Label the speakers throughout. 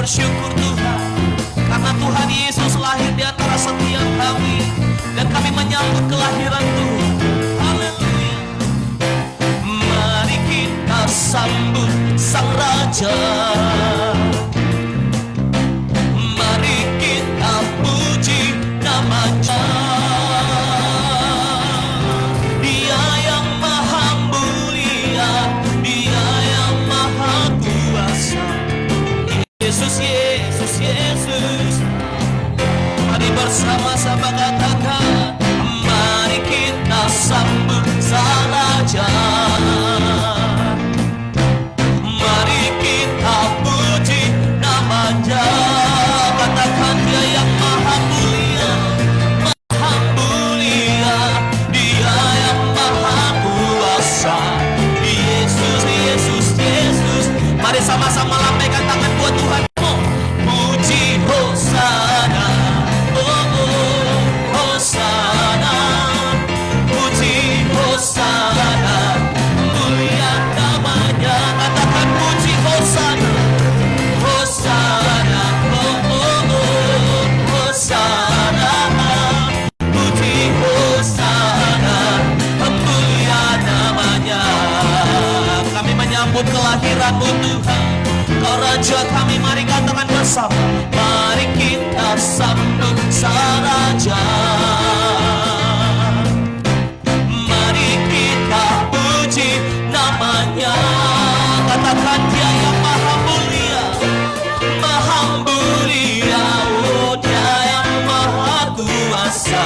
Speaker 1: bersyukur Tuhan, karena Tuhan Yesus lahir di antara setiap kami, dan kami menyambut kelahiran Tuhan. Haleluya. Mari kita sambut Sang Raja, mari kita puji nama-Nya. Dia yang maha mulia, Dia yang maha kuasa. Yesus, Yesus, Yesus. Mari bersama-sama katakan, mari kita sambut Sang Raja, mari kita puji nama-Nya. Katakan, Dia yang maha mulia, maha mulia, Dia yang maha kuasa. Yesus, Yesus, Yesus. Mari sama-sama lambaikan tangan buat Tuhan. Puji Hosana, oh oh, Hosana. Puji Hosana, mulia namanya. Katakan puji Hosana, Hosana, oh oh oh, Hosana. Puji Hosana, mulia namanya. Kami menyambut kelahiran-Mu Tuhan, Kau Raja kami. Mari katakan bersama, mari kita sambut Sang Raja, mari kita puji nama-Nya. Katakan, Dia yang maha mulia, maha mulia, oh Dia yang maha kuasa.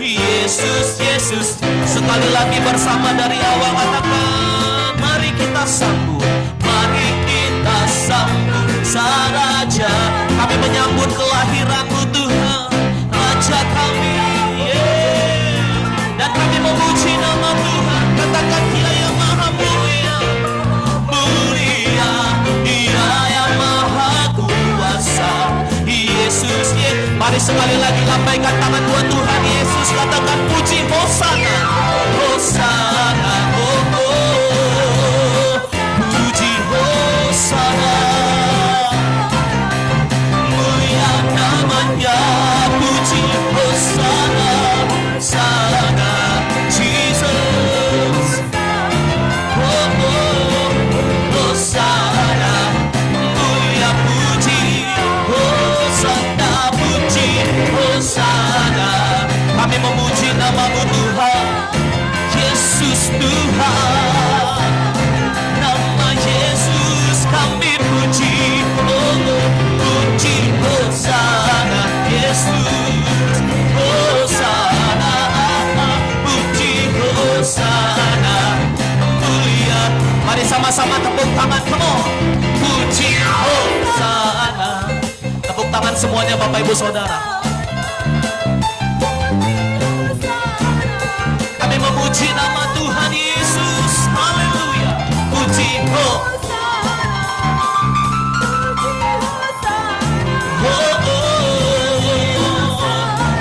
Speaker 1: Yesus, Yesus. Sekali lagi bersama dari awal katakan, mari kita sambut, mari kita sambut Sang Raja. Kami menyambut kelahiran-Mu Tuhan, Raja kami, yeah. Dan kami memuji nama Tuhan. Katakan, Dia yang maha mulia, mulia, Dia yang maha kuasa. Yesus, yeah. Mari sekali lagi lambaikan tangan buat Tuhan Yesus. Katakan puji Hosana, Hosana, oh oh, puji Hosana, mulia namanya. Puji Hosana, Sana, Jesus, oh oh, Hosana, mulia puji Hosana, puji Hosana. Kami memuji nama-Mu Tuhan, Yesus Tuhan. Nama Yesus kami puji, oh puji Hosana, Yesus Hosana, puji Hosana, mulia. Mari sama-sama tepuk tangan, come on. Puji Hosana. Tepuk tangan semuanya Bapak Ibu Saudara. Kami memuji nama Tuhan Yesus. Haleluya. Puji Hosana. Oh, oh.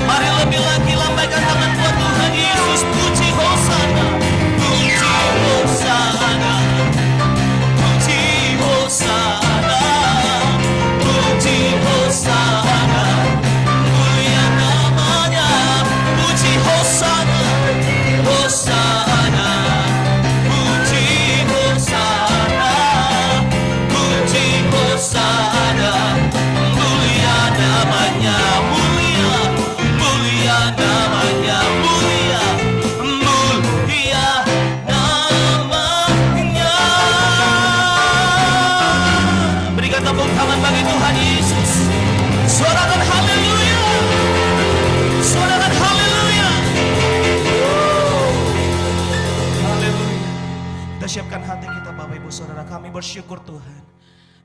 Speaker 1: Mari lebih lagi lambaikan tangan buat Tuhan Yesus. Puji Hosana, puji Hosana, puji Hosana, puji Hosana, mulia namanya. Puji Hosana, Hosana, puji Hosana, puji Hosana, mulia namanya, mulia, mulia namanya, mulia, mulia namanya. Berikan tepuk tangan bagi Tuhan Yesus. Suarakan haleluya, suarakan haleluya. Haleluya. Kita siapkan hati kita Bapak Ibu Saudara. Kami bersyukur Tuhan.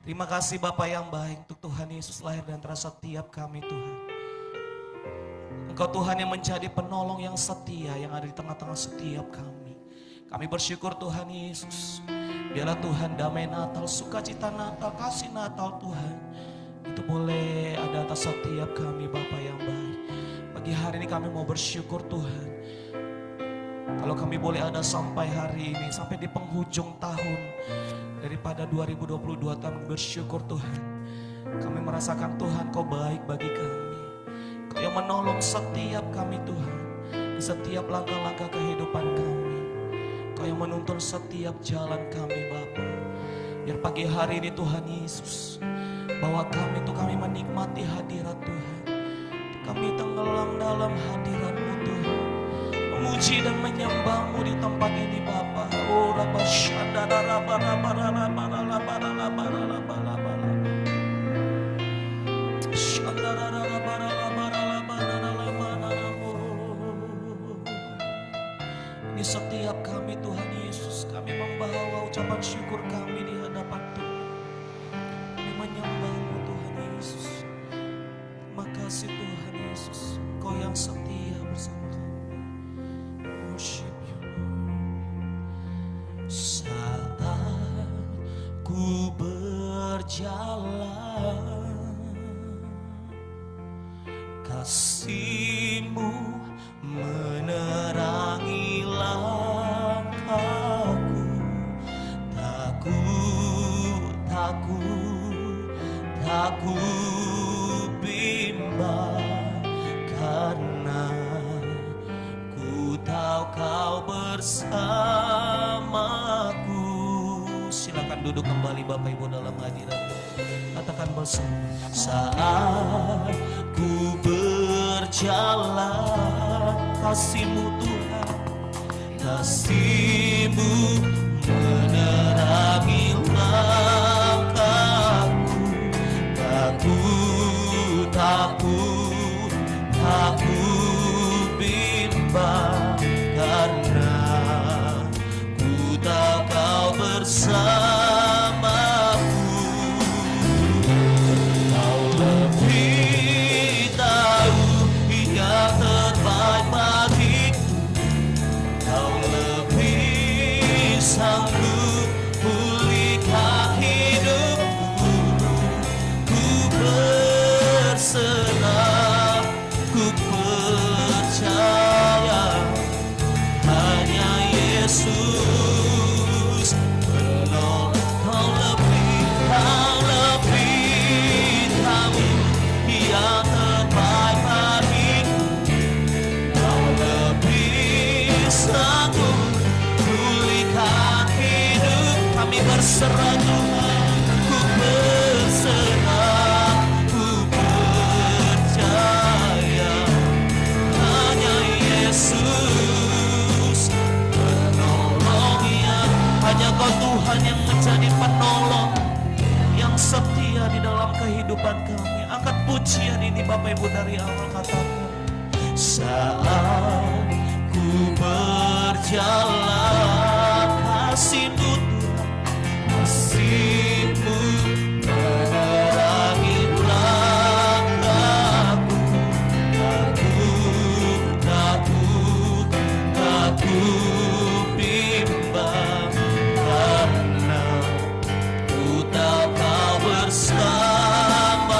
Speaker 1: Terima kasih Bapak yang baik, untuk Tuhan Yesus lahir di antara setiap kami Tuhan. Engkau Tuhan yang menjadi penolong yang setia, yang ada di tengah-tengah setiap kami. Kami bersyukur Tuhan Yesus. Biarlah Tuhan damai Natal, sukacita Natal, kasih Natal Tuhan, itu boleh ada atas setiap kami Bapa yang baik. Pagi hari ini kami mau bersyukur Tuhan. Kalau kami boleh ada sampai hari ini, sampai di penghujung tahun daripada 2022 tahun, bersyukur Tuhan. Kami merasakan Tuhan Kau baik bagi kami. Kau yang menolong setiap kami Tuhan, di setiap langkah-langkah kehidupan kami. Kau yang menuntun setiap jalan kami Bapa. Biar pagi hari ini Tuhan Yesus, bahwa kami menikmati hadirat Tuhan. Kami tenggelam dalam hadirat-Mu Tuhan, memuji dan menyembah-Mu di tempat ini Bapa. Oh Rabba Shandara Rabba Rabba Rabba Rabba Rabba Rabba Rabba Shandara Rabba Rabba Rabba Rabba. Ini setiap kami Tuhan Yesus, kami membawa ucapan syukur kami di hadapan Tuhan. Kami menyembah-Mu Tuhan Yesus. Terima kasih Tuhan Yesus, Kau yang setia bersama kami. Worship You Lord. Saat ku berjalan, kasih-Mu menerangi langkahku. Takut bimbang, karena ku tahu Kau bersamaku. Silakan duduk kembali Bapak Ibu dalam hadirat. Katakan bersama. Saat ku berjalan, kasih-Mu Tuhan, kasih-Mu menerangi langkahku. Takut bimbang, karena ku tahu Kau bersamaku. Kau lebih tahu yang terbaik bagiku. Kau lebih sanggup pulihkan hidupku. Ku berserah, ku percaya hanya Yesus menolong. Kau lebih tahu yang terbaik bagiku. Kau lebih sanggup pulihkan hidup. Kami berserah Tuhan, ku berserah, ku percaya hanya Yesus menolong. Ya, hanya Kau Tuhan yang menjadi penolong yang setia di dalam kehidupan kami. Angkat pujian ini Bapak Ibu dari awal. Katakan, saat ku berjalan, kasih-Mu Tuhan, kasih-Mu menerangi langkahku. Takut bimbang, karena ku tahu Kau bersamaku.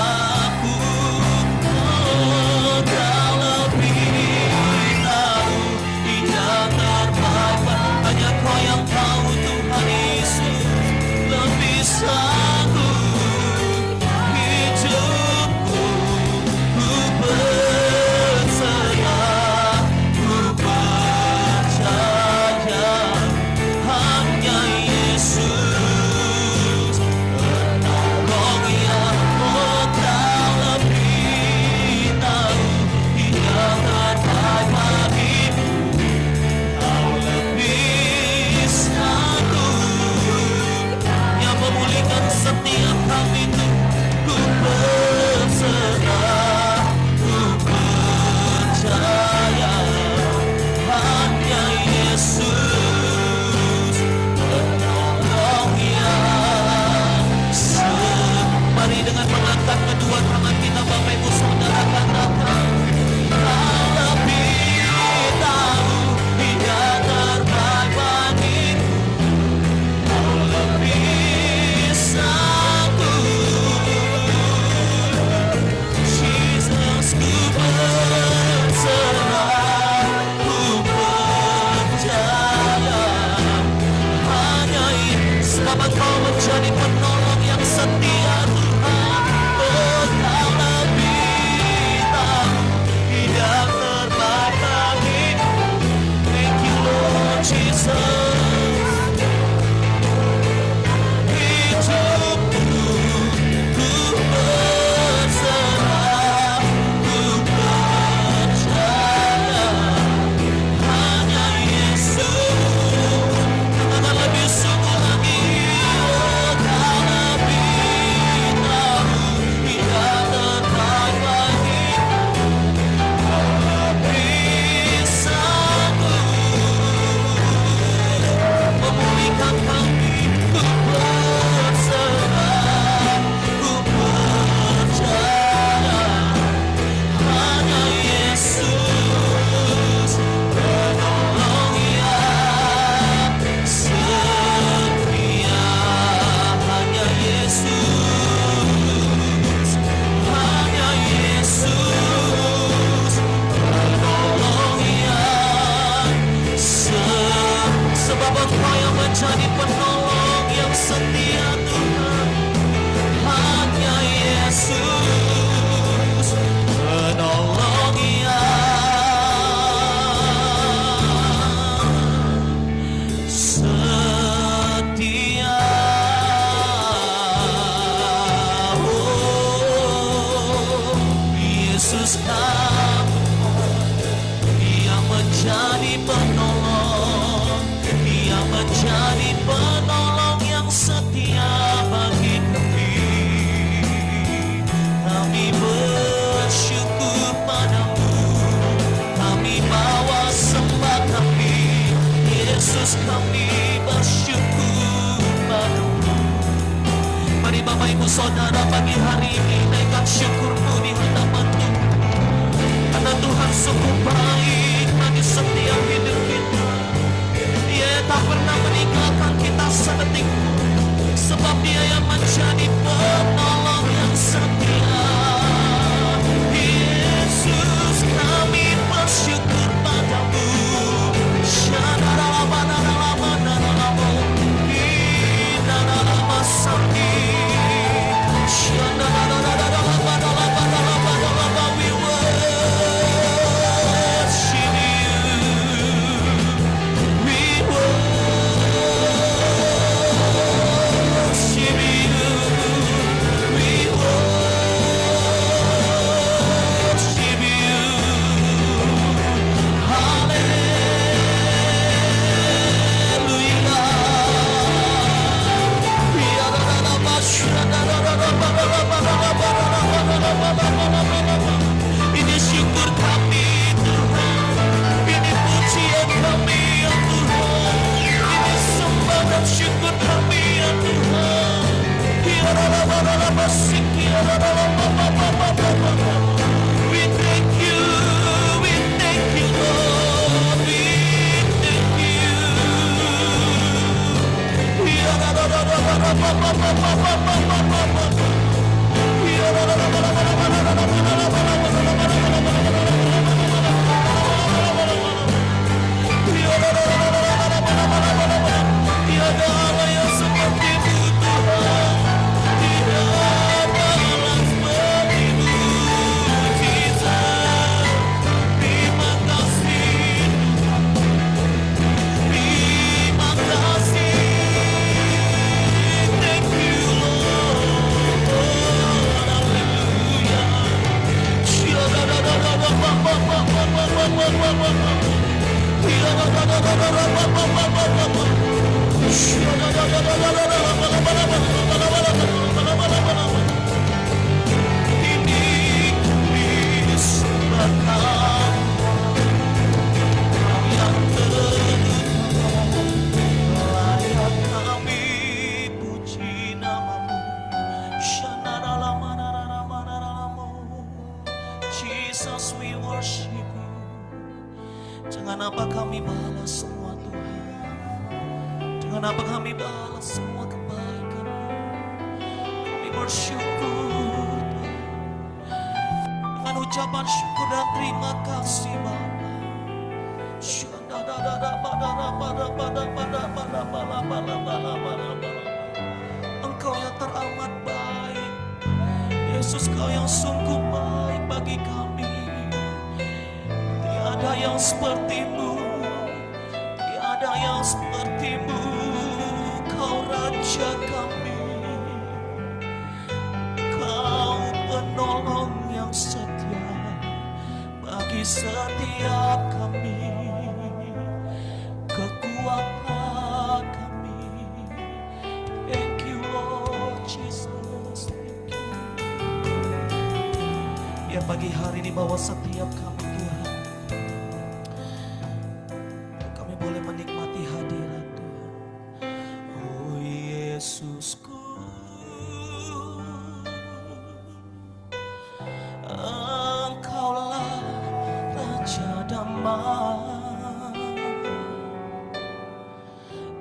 Speaker 1: Oh, Kau lebih tahu yang terbaik, hanya Kau yang tahu Tuhan Yesus. Lebih Jesus, we worship you. Jangan apa kami balas semua Tuhan. Jangan apa kami balas semua kebaikan. Kami bersyukur dengan ucapan syukur dan terima kasih Bapa. Engkau yang teramat baik, Yesus, Kau yang sungguh baik bagi kami. Tiada yang seperti-Mu, tiada yang seperti-Mu, Kau Raja kami. Kau penolong yang setia bagi setiap kami, kekuatan kami. Thank you Lord Jesus, thank you. Biar pagi hari ini bawa setiap kami Tuhan, kami boleh menikmati hadirat Tuhan. Oh Yesusku, Engkaulah Raja damai.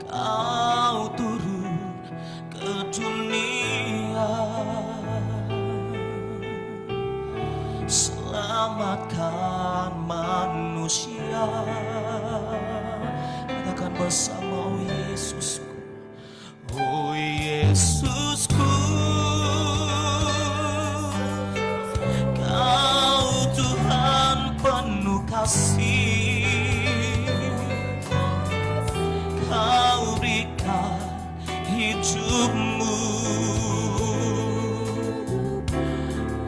Speaker 1: Kau turun ke dunia, selamatkan manusia. Katakan bersama, oh Yesusku, oh Yesusku, Kau Tuhan penuh kasih. Kau berikan hidupmu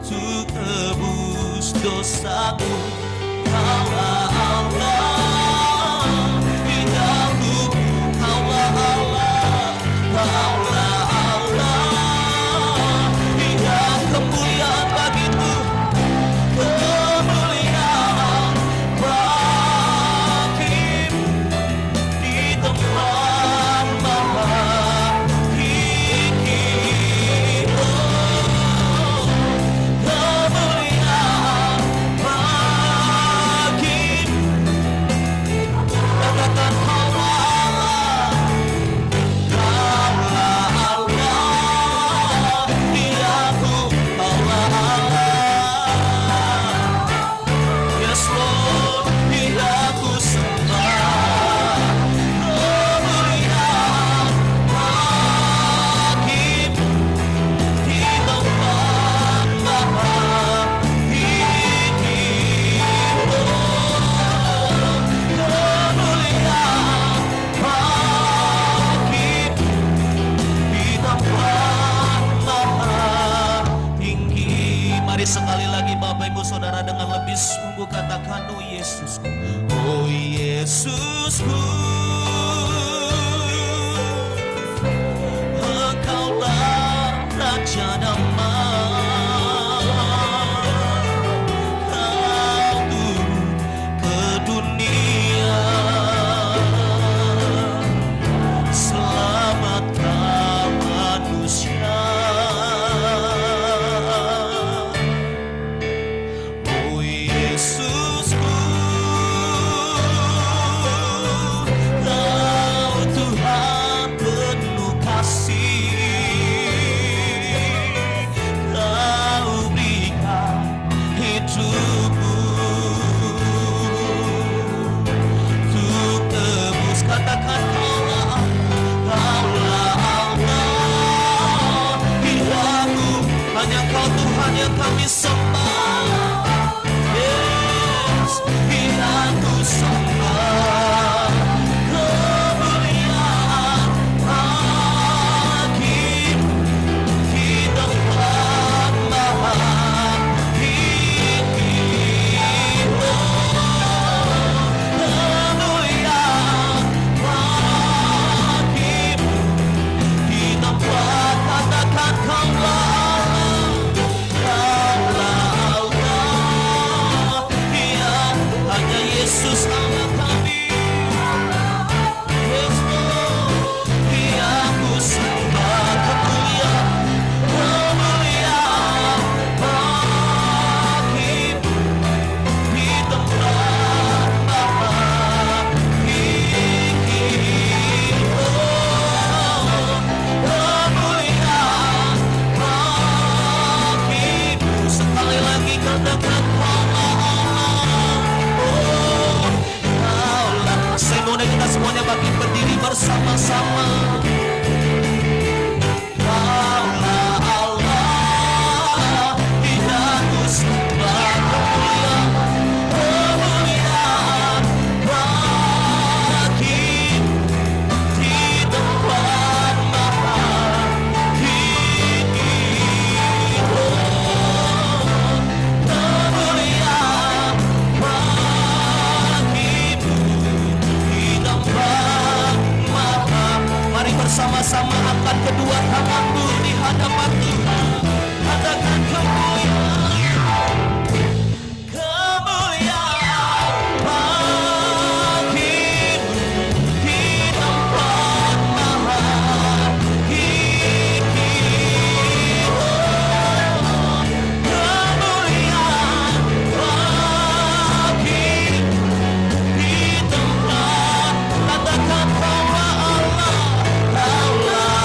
Speaker 1: untuk tebus dosaku. Kaulah Allah di dalamku, Kaulah Allah, Kaulah Allah. Hingga kemuliaan bagimu, kemuliaan bagimu di tempat maha tinggi. Oh, kemuliaan bagimu. Katakan Allah, Allah, Allah, diaku Allah. Yes Lord, diaku sembah. Kemuliaan bagimu di tempat maha tinggi. Oh, kemuliaan bagimu di tempat maha tinggi. Mari sekali lagi Bapak Ibu Saudara dengan lebih sungguh katakan, oh Yesusku, oh Yesusku, Engkaulah Raja damai. Kau turun ke dunia, selamatkan manusia. Oh Yesusku, Kau Tuhan penuh kasih. Kau berikan hidupmu untuk tebus. Katakan Kaulah, Kaulah Allah. Hidupku hanya Kau Tuhan yang kami sembah. Yes, hidupku sembah. Kemuliaan bagimu di tempat maha tinggi. Oh, katakan oh, Kaulah. Saya mau kita semuanya bagi berdiri bersama-sama. Kaulah Allah, tidak kusembah kemuliaan bagi di tempat maha tinggi. Kemuliaan bagimu di tempat maha. Mari bersama-sama angkat kedua tanganmu di hadapan Tuhan. Katakan kemuliaan, kemuliaan bagimu di tempat maha tinggi. Kemuliaan bagimu di tempat. Katakan bahwa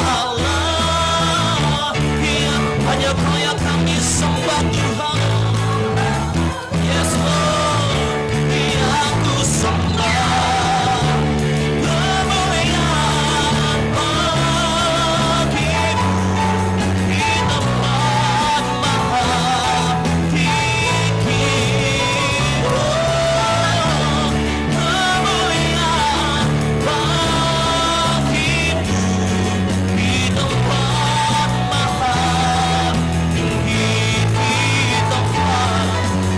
Speaker 1: Allah, ya, hanya Kau yang kami sembah Tuhan. Yes Lord, yang ku sembah. Kemuliaan bagimu di tempat maha tinggi. Kemuliaan bagimu di tempat maha tinggi.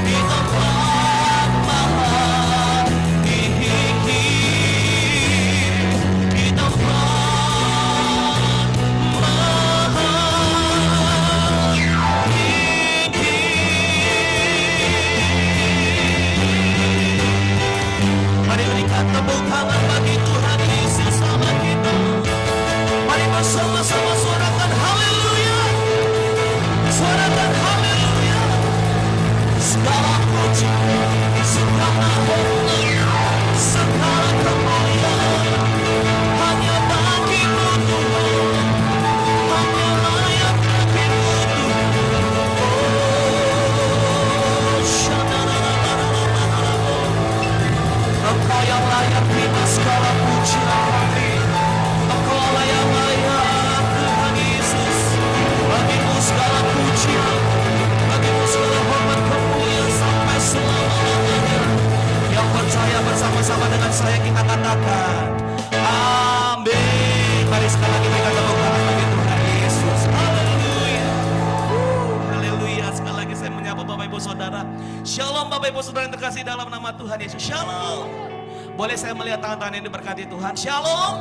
Speaker 1: Di tempat maha tinggi. Di tempat Mari berikan tepuk tangan bagi Tuhan Yesus sama kita. Mari bersama-sama suarakan haleluya. Suarakan haleluya. Segala puji, segala hormat, segala kemuliaan hanya bagi-Mu Tuhan. Hanya layak bagi-Mu Tuhan. Oh, shanararararararara. Engkau yang layak terima segala pujian kami. Engkau Allah yang layak Tuhan Yesus. Bagi-Mu segala pujian, bagi-Mu segala hormat kemuliaan sampai selama-lamanya. Yang percaya bersama-sama dengan saya kita katakan amin. Mari sekali lagi kita tepuk tangan bagi Tuhan Yesus. Haleluya. Haleluya. Sekali lagi saya menyapa Bapak Ibu Saudara. Shalom Bapak Ibu Saudara yang terkasih dalam nama Tuhan Yesus. Shalom. Boleh saya melihat tangan-tangan yang diberkati Tuhan. Shalom.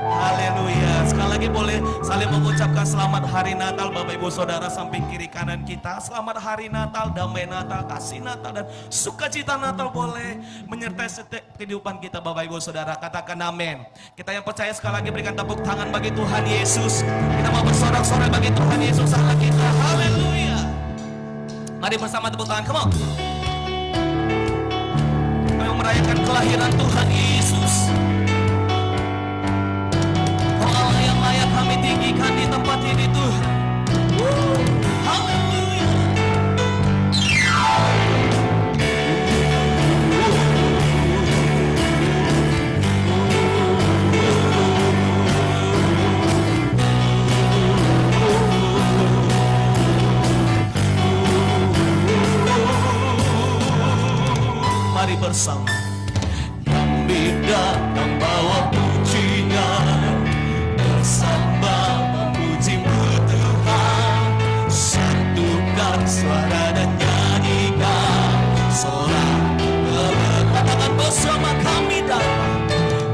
Speaker 1: Haleluya. Sekali lagi boleh saling mengucapkan selamat hari Natal Bapak Ibu Saudara samping kiri kanan kita. Selamat hari Natal, damai Natal, kasih Natal dan sukacita Natal boleh menyertai setiap kehidupan kita Bapak Ibu Saudara. Katakan amin. Kita yang percaya sekali lagi berikan tepuk tangan bagi Tuhan Yesus. Kita mau bersorak-sorai bagi Tuhan Yesus Allah kita. Haleluya. Mari bersama tepuk tangan. Come on. Kami merayakan kelahiran Tuhan Yesus. Oh Allah yang layak kami tinggikan di tempat ini Tuhan. Haleluya. Mari bersama. Yang beda yang bawa pujinya, bersama memuji-Mu Tuhan. Satukan suara dan nyanyikan sorak katakan bersama kami datang.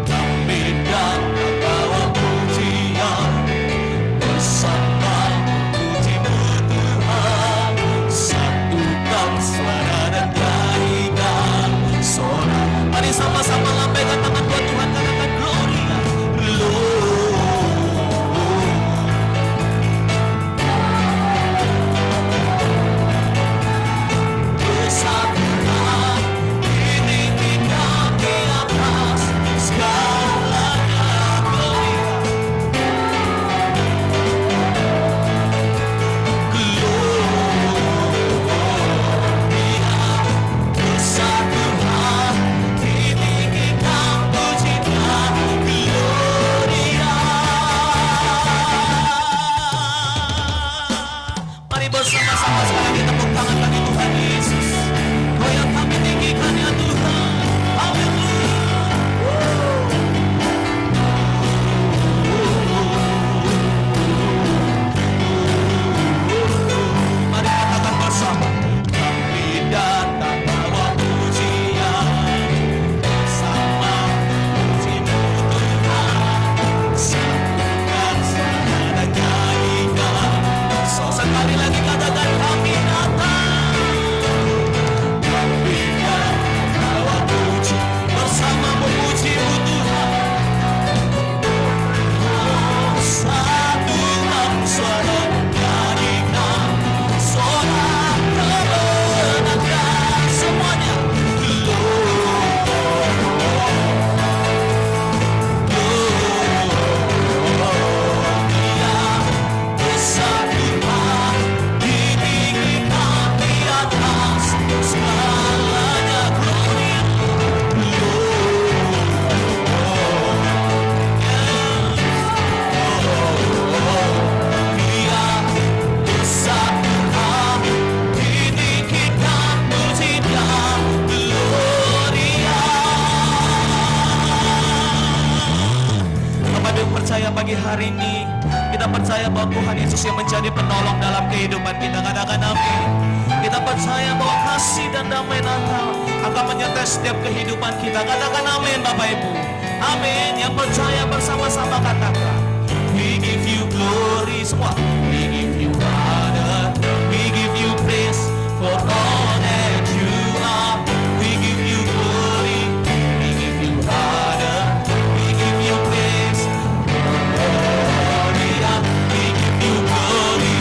Speaker 1: Yang beda yang bawa pujian, bersama memuji-Mu Tuhan. Satukan suara dan nyanyikan sorak. Mari sama-sama lambaikan tangan buat Tuhan, katakan gloria, Bersatukan ini kami pagi hari ini kita percaya bahwa Tuhan Yesus yang menjadi penolong dalam kehidupan kita. Katakan amin. Kita percaya bahwa kasih dan damai Natal akan menyertai setiap kehidupan kita. Katakan amin Bapak Ibu. Amin. Yang percaya bersama-sama katakan, we give you glory. Semua, we give you honor, we give you praise for all that you are. We give you glory, we give you honor, we give you praise. Hallelujah. We give you glory,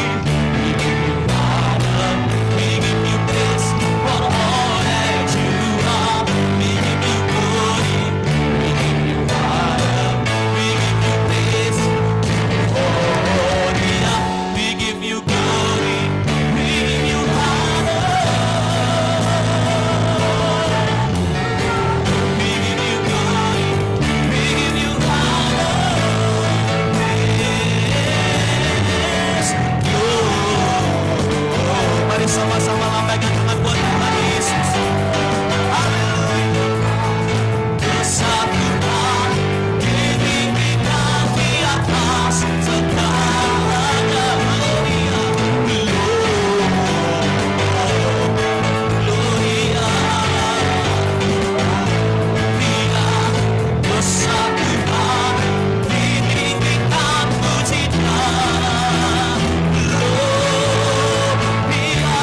Speaker 1: we give you honor, we give you praise for all that you are. We give you glory, we give you honor, we give you praise. Hallelujah. We give you glory, we give you honor, we give you glory, we give you honor, praise. Mari sama-sama lambaikan tangan buat Tuhan Yesus. Haleluya. Kesatuan ditinggikan di atas segalanya. Gloria, gloria, dia kesatuan ditinggikan pujian. Gloria,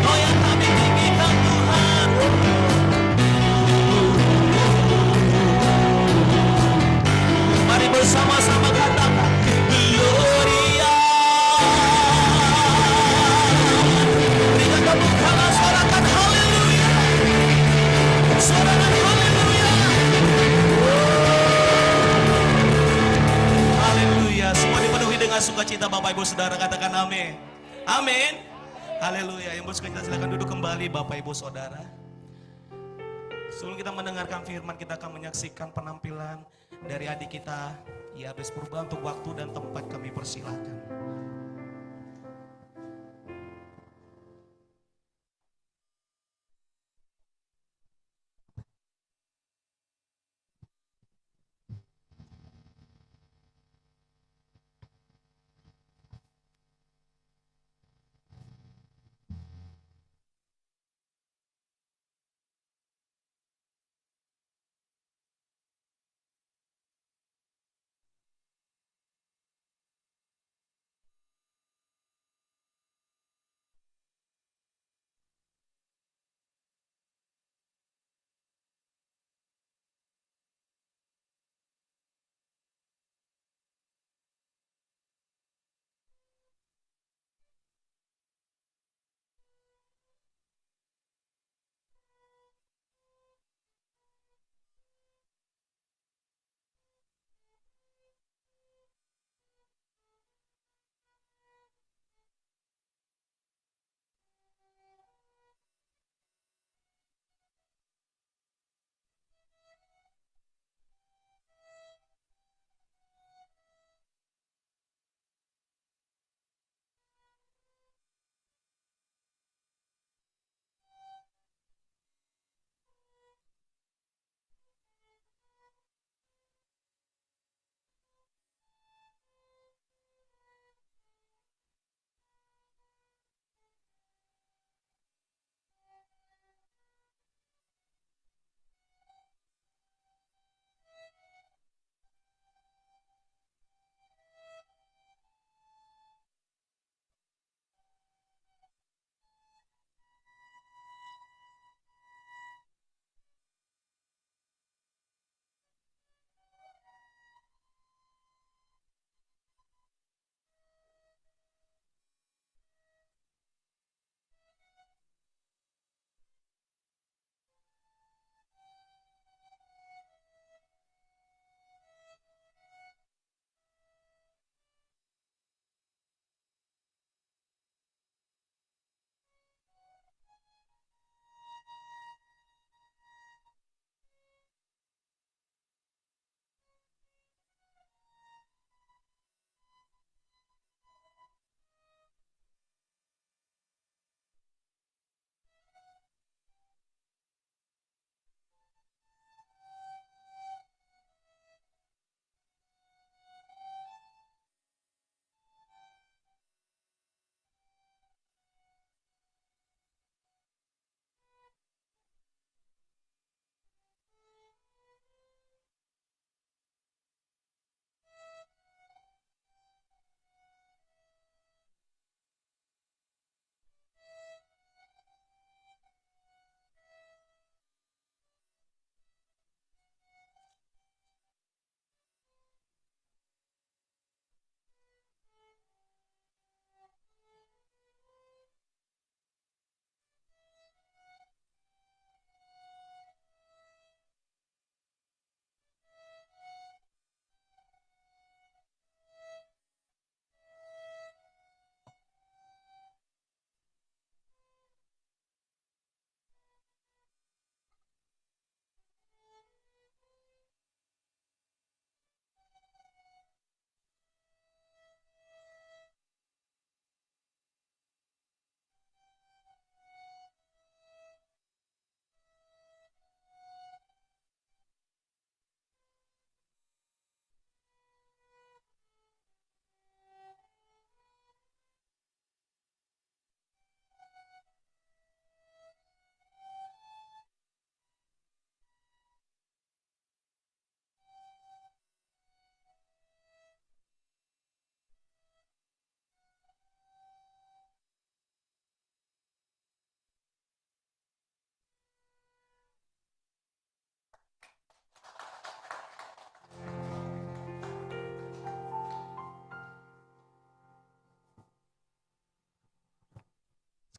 Speaker 1: oh yang kami tinggikan Tuhan. Mari bersama-sama katakan Gloria. Berikan tepuk tangan, suarakan haleluya. Suarakan haleluya. Haleluya. Semua dipenuhi dengan sukacita Bapak Ibu Saudara, katakan amin. Amin. Haleluya. Yang bersukacita silakan duduk kembali Bapak Ibu Saudara. Sebelum kita mendengarkan firman, kita akan menyaksikan penampilan dari adik kita, Yabes Purba. Untuk waktu dan tempat kami persilahkan.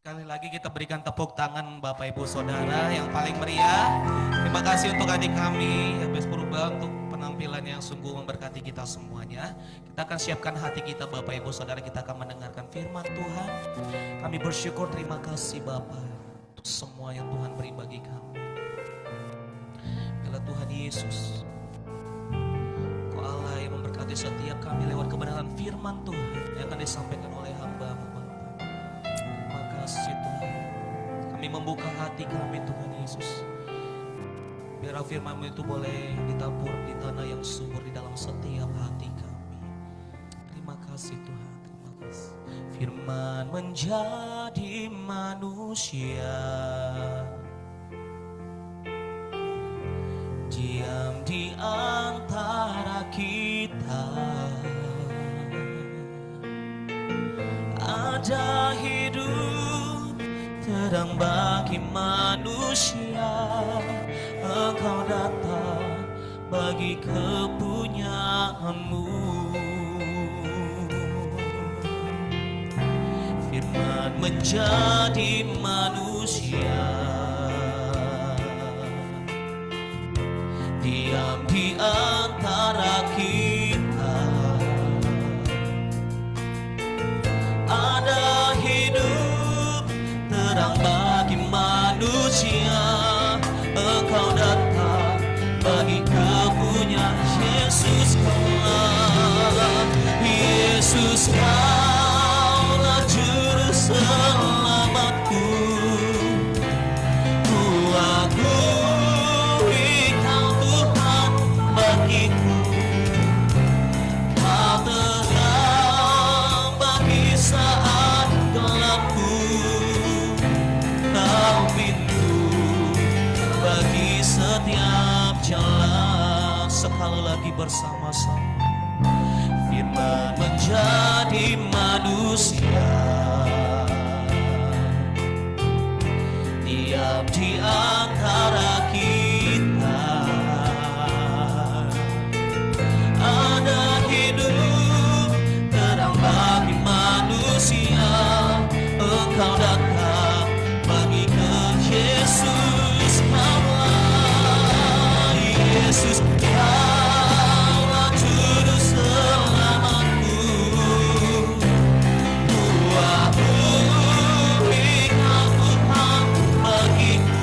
Speaker 1: Sekali lagi kita berikan tepuk tangan Bapak Ibu Saudara yang paling meriah. Terima kasih untuk adik kami Yabes Purba untuk penampilan yang sungguh memberkati kita semuanya. Kita akan siapkan hati kita Bapak Ibu Saudara, kita akan mendengarkan firman Tuhan. Kami bersyukur, terima kasih Bapak untuk semua yang Tuhan beri bagi kami. Bila Tuhan Yesus, Kau Allah yang memberkati setiap kami lewat kebenaran firman Tuhan yang akan disampaikan oleh hamba-Mu. Kasih Tuhan, kami membuka hati kami Tuhan Yesus, biar firman-Mu itu boleh ditabur di tanah yang subur di dalam setiap hati kami. Terima kasih Tuhan, terima kasih. Firman menjadi manusia, diam di antara kita, ada hidup terang bagi manusia. Engkau datang bagi kepunyaan-Mu. Firman menjadi manusia, diam di antara kita, ada hidup terang bagi manusia. Engkau datang bagi kepunyaan. Yesus Kaulah, Yesus Kaulah juru selamatku. Ku akui Kau Tuhan bagiku. Kau terang bagi saat gelapku. Kau pintu bagi setiap jalan. Sekali lagi bersama-sama. Firman menjadi manusia, diam di antara kita, ada hidup terang bagi manusia. Engkau datang bagi ke Yesus Kaulah, Yesus Kaulah juru selamatku. Ku akui Kau Tuhan bagiku.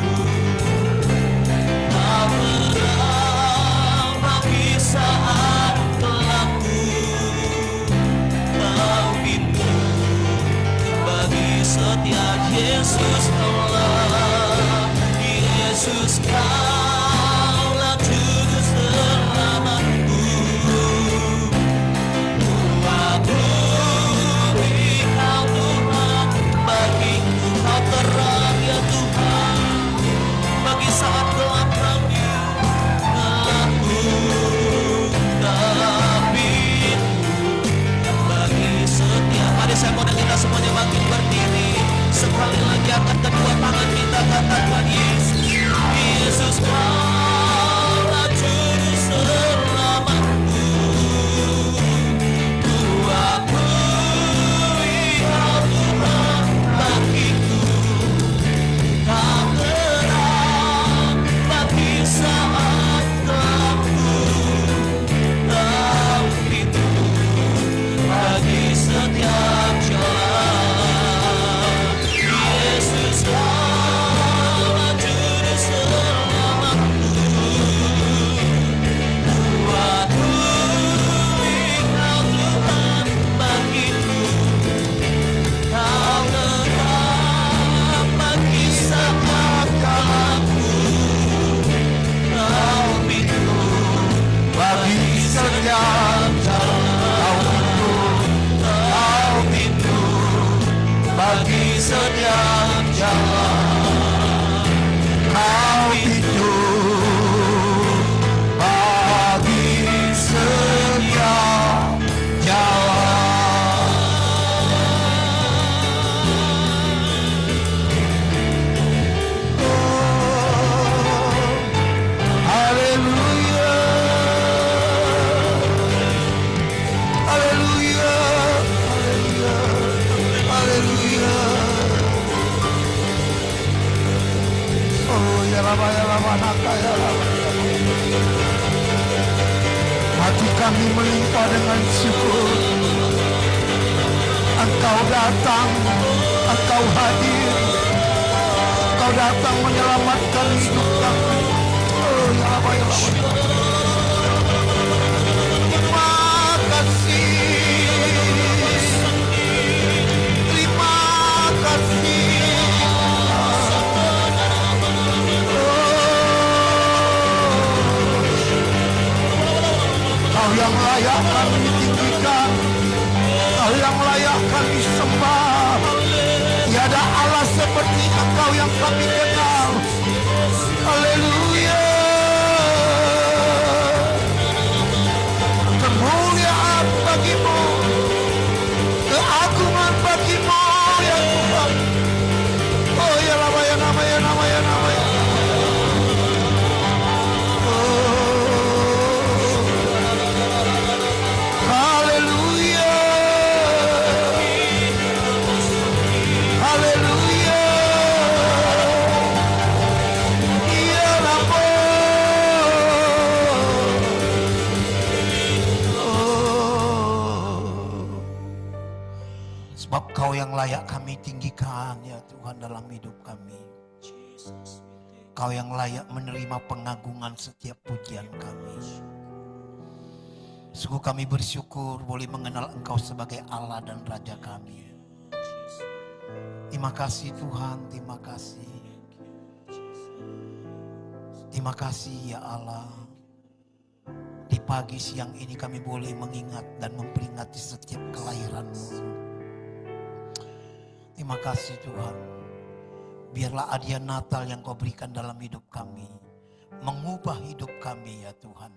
Speaker 1: Kau terang bagi saat gelapku. Kau pintu bagi setiap. Yesus Kaulah, Yesus Kaulah juru selamatku. Ku akui Kau Tuhan bagiku. Kau terang ya Tuhan bagi saat gelap kami. Gelapku, gelap pintu bagi setiap. Mari saya mau kita semuanya bangkit berdiri. Sekali lagi angkat kedua tangan kita, kata Tuhan Yesus. Yesus Kaulah juru selamatku. Ku akui Kau Tuhan bagiku. Kau terang bagi saat gelapku. Kau pintu bagi setiap jalan. Yesus Kaulah juru selamatku. Ku akui Kau Tuhan bagiku. Kau terang bagi saat gelapku. Kau pintu bagi setiap jalan. Kau pintu bagi setiap jalan. Kau itu bagi setiap jalan. Oh, haleluya, haleluya, haleluya, haleluya.
Speaker 2: Hati kami melimpah dengan syukur. Engkau datang, Engkau hadir, Engkau datang menyelamatkan hidup kami. Oh ya Allah, ya Allah. Terima kasih, terima kasih. Kau yang layak kami tinggikan, Kau yang layak kami sembah. Tiada Allah seperti Engkau yang kami kenal. Haleluya. Kemuliaan bagimu, keagungan bagimu ya Tuhan. Oh ya nama ya nama ya nama ya nama ya. Haleluya. Haleluya. Iya Ramo. Sebab Kau yang layak kami tinggikan ya Tuhan dalam hidup kami. Kau yang layak menerima pengagungan setiap pujian kami. Sungguh kami bersyukur boleh mengenal Engkau sebagai Allah dan Raja kami. Terima kasih Tuhan, terima kasih. Terima kasih ya Allah. Di pagi siang ini kami boleh mengingat dan memperingati setiap kelahiran-Mu. Terima kasih Tuhan. Biarlah hadiah Natal yang Kau berikan dalam hidup kami mengubah hidup kami ya Tuhan.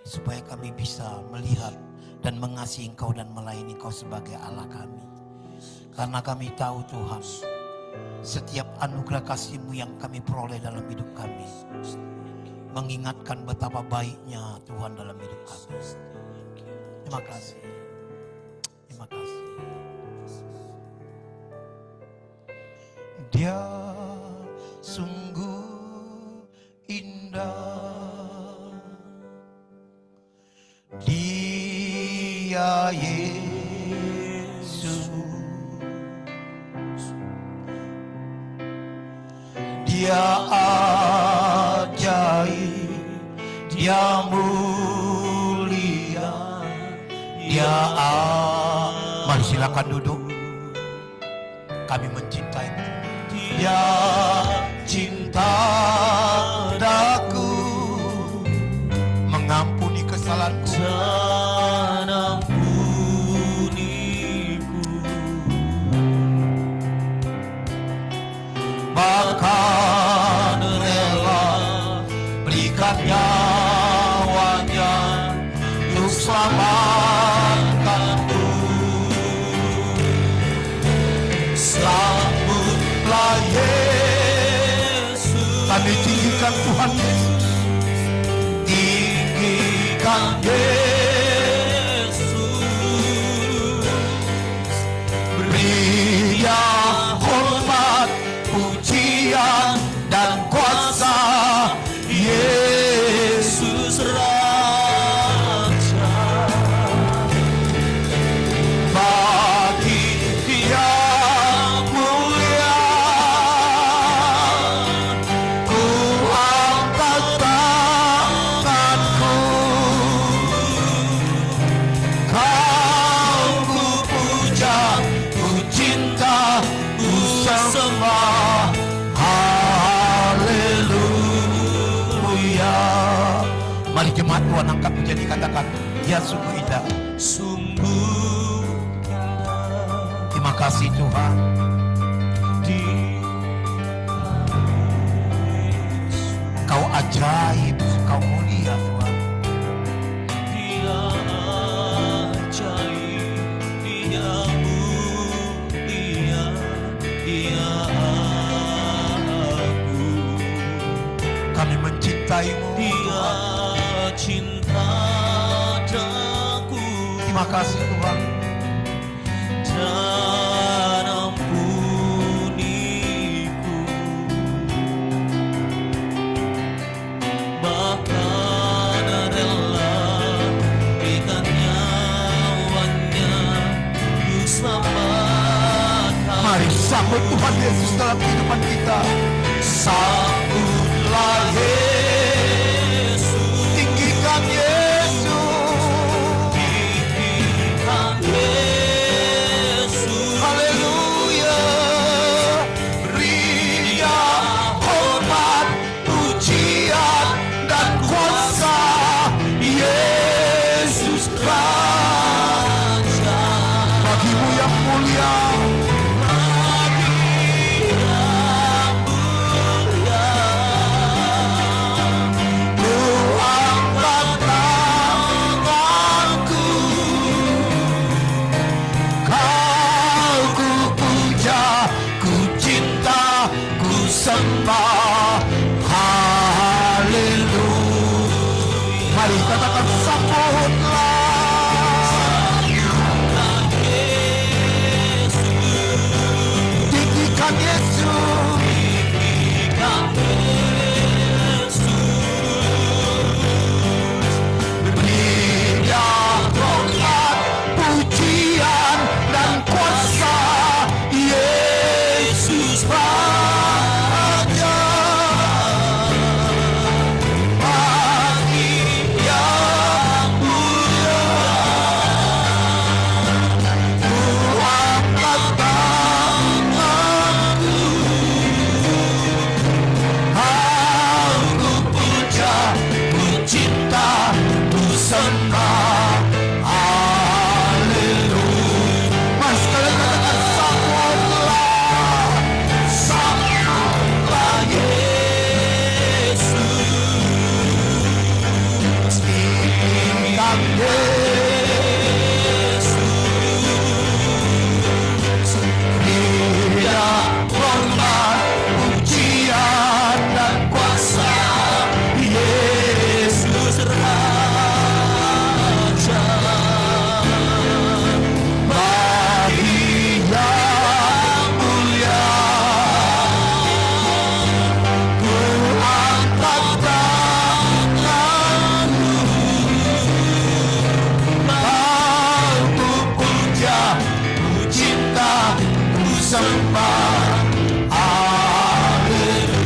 Speaker 2: Supaya kami bisa melihat dan mengasihi Engkau dan melayani Engkau sebagai Allah kami. Karena kami tahu Tuhan, setiap anugerah kasih-Mu yang kami peroleh dalam hidup kami mengingatkan betapa baiknya Tuhan dalam hidup kami. Terima kasih. Terima kasih. Dia sungguh indah. Dia Yesus, Dia ajaib, Dia mulia, Dia Mari silakan duduk. Kami mencintai-Mu. Dia cinta daku, mengampuni kesalahanku dan ampuniku, bahkan rela berikan nyawanya untuk selamatkanku. Sambutlah Yesus, kami tinggikan Tuhan Yesus. Tinggikan Yesus, beri Dia hormat, pujian dan kuasa. Yesus Raja, bagi Dia mulia, ku angkat tanganku, Kau ku puja, ku cinta, ku sembah. Haleluya. Mari jemaat Tuhan angkat pujian, dikatakan Dia sungguh indah. Sungguh indah. Terima kasih Tuhan. Kau ajaib, Kau mulia Tuhan. Dia ajaib, Dia mulia, Dia agung. Kami mencintai-Mu Tuhan. Cinta daku. Terima kasih Tuhan. Dan ampuniku,
Speaker 1: selamat kami.
Speaker 2: Mari sambut Tuhan Yesus dalam kehidupan kita.
Speaker 1: Sambutlah Yesus,
Speaker 2: Tinggikan Yesus.
Speaker 1: tinggikan Yesus.
Speaker 2: Haleluya. Beri Dia hormat, pujian, dan kuasa. Yesus Raja. Bagimu yang mulia. Sembah, haleluya. Mari katakan sambutlah Yesus. Tinggikan Yesus.
Speaker 1: Tinggikan Yesus.
Speaker 2: Beri Dia hormat, pujian, dan kuasa. Yesus Raja. Bagi yang mulia. Ku angkat tanganku. Aku puja, ku cinta, ku sembah. Haleluya. Mari sekalian katakan sambutlah, sambutlah Yesus. Tinggikan Yesus. Dia hormat, pujian, dan kuasa. Yesus Raja. Bagi yang mulia. Ku angkat tanganku. Aku puja, ku cinta, ku sembah. Haleluya.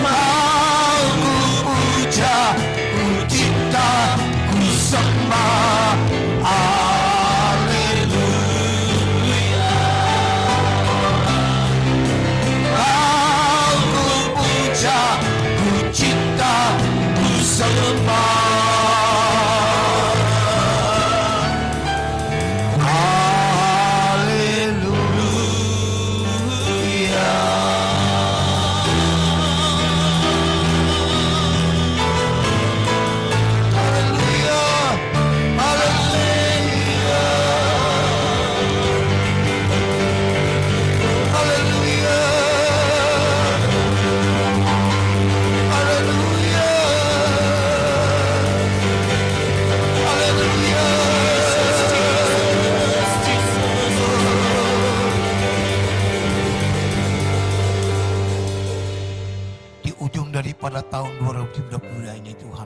Speaker 2: Aku puja, ku cinta, ku sembah. Haleluya. Aku puja, ku cinta, ku sembah. Haleluya. Haleluya. Haleluya. Haleluya. Haleluya. Haleluya. Di ujung daripada tahun 2022 ini Tuhan,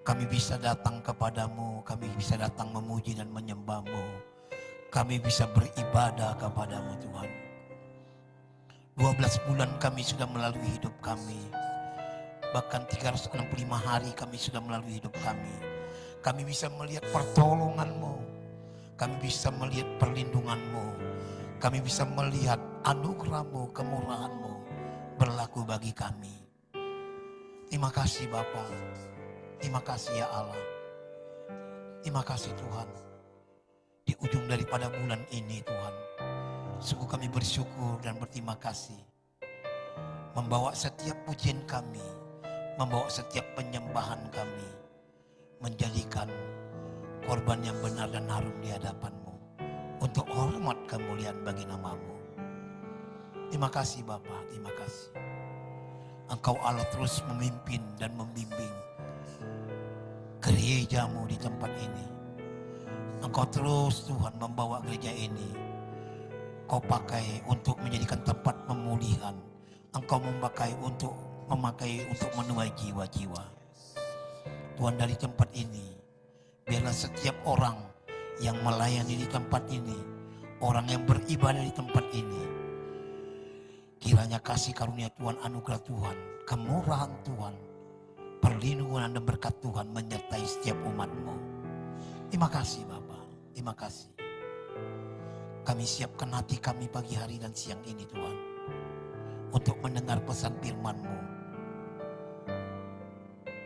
Speaker 2: kami bisa datang kepadamu, kami bisa datang memuji dan menyembahmu, kami bisa beribadah kepadamu Tuhan. 12 bulan kami sudah melalui hidup kami, bahkan 365 hari kami sudah melalui hidup kami. Kami bisa melihat pertolonganmu, kami bisa melihat perlindunganmu, kami bisa melihat anugerahmu, kemurahanmu berlaku bagi kami. Terima kasih Bapa, terima kasih ya Allah, terima kasih Tuhan. Di ujung daripada bulan ini Tuhan, sungguh kami bersyukur dan berterima kasih. Membawa setiap pujian kami, membawa setiap penyembahan kami, menjadikan korban yang benar dan harum di hadapan-Mu, untuk hormat kemuliaan bagi nama-Mu. Terima kasih Bapa, terima kasih. Engkau Allah terus memimpin dan membimbing gereja-Mu di tempat ini. Engkau terus Tuhan membawa gereja ini, Kau pakai untuk menjadikan tempat pemulihan. Engkau memakai untuk menuai jiwa-jiwa. Tuhan, dari tempat ini, biarlah setiap orang yang melayani di tempat ini, orang yang beribadah di tempat ini, kiranya kasih karunia Tuhan, anugerah Tuhan, kemurahan Tuhan, perlindungan dan berkat Tuhan menyertai setiap umat-Mu. Terima kasih Bapa, terima kasih. Kami siapkan hati kami pagi hari dan siang ini Tuhan, untuk mendengar pesan firman-Mu,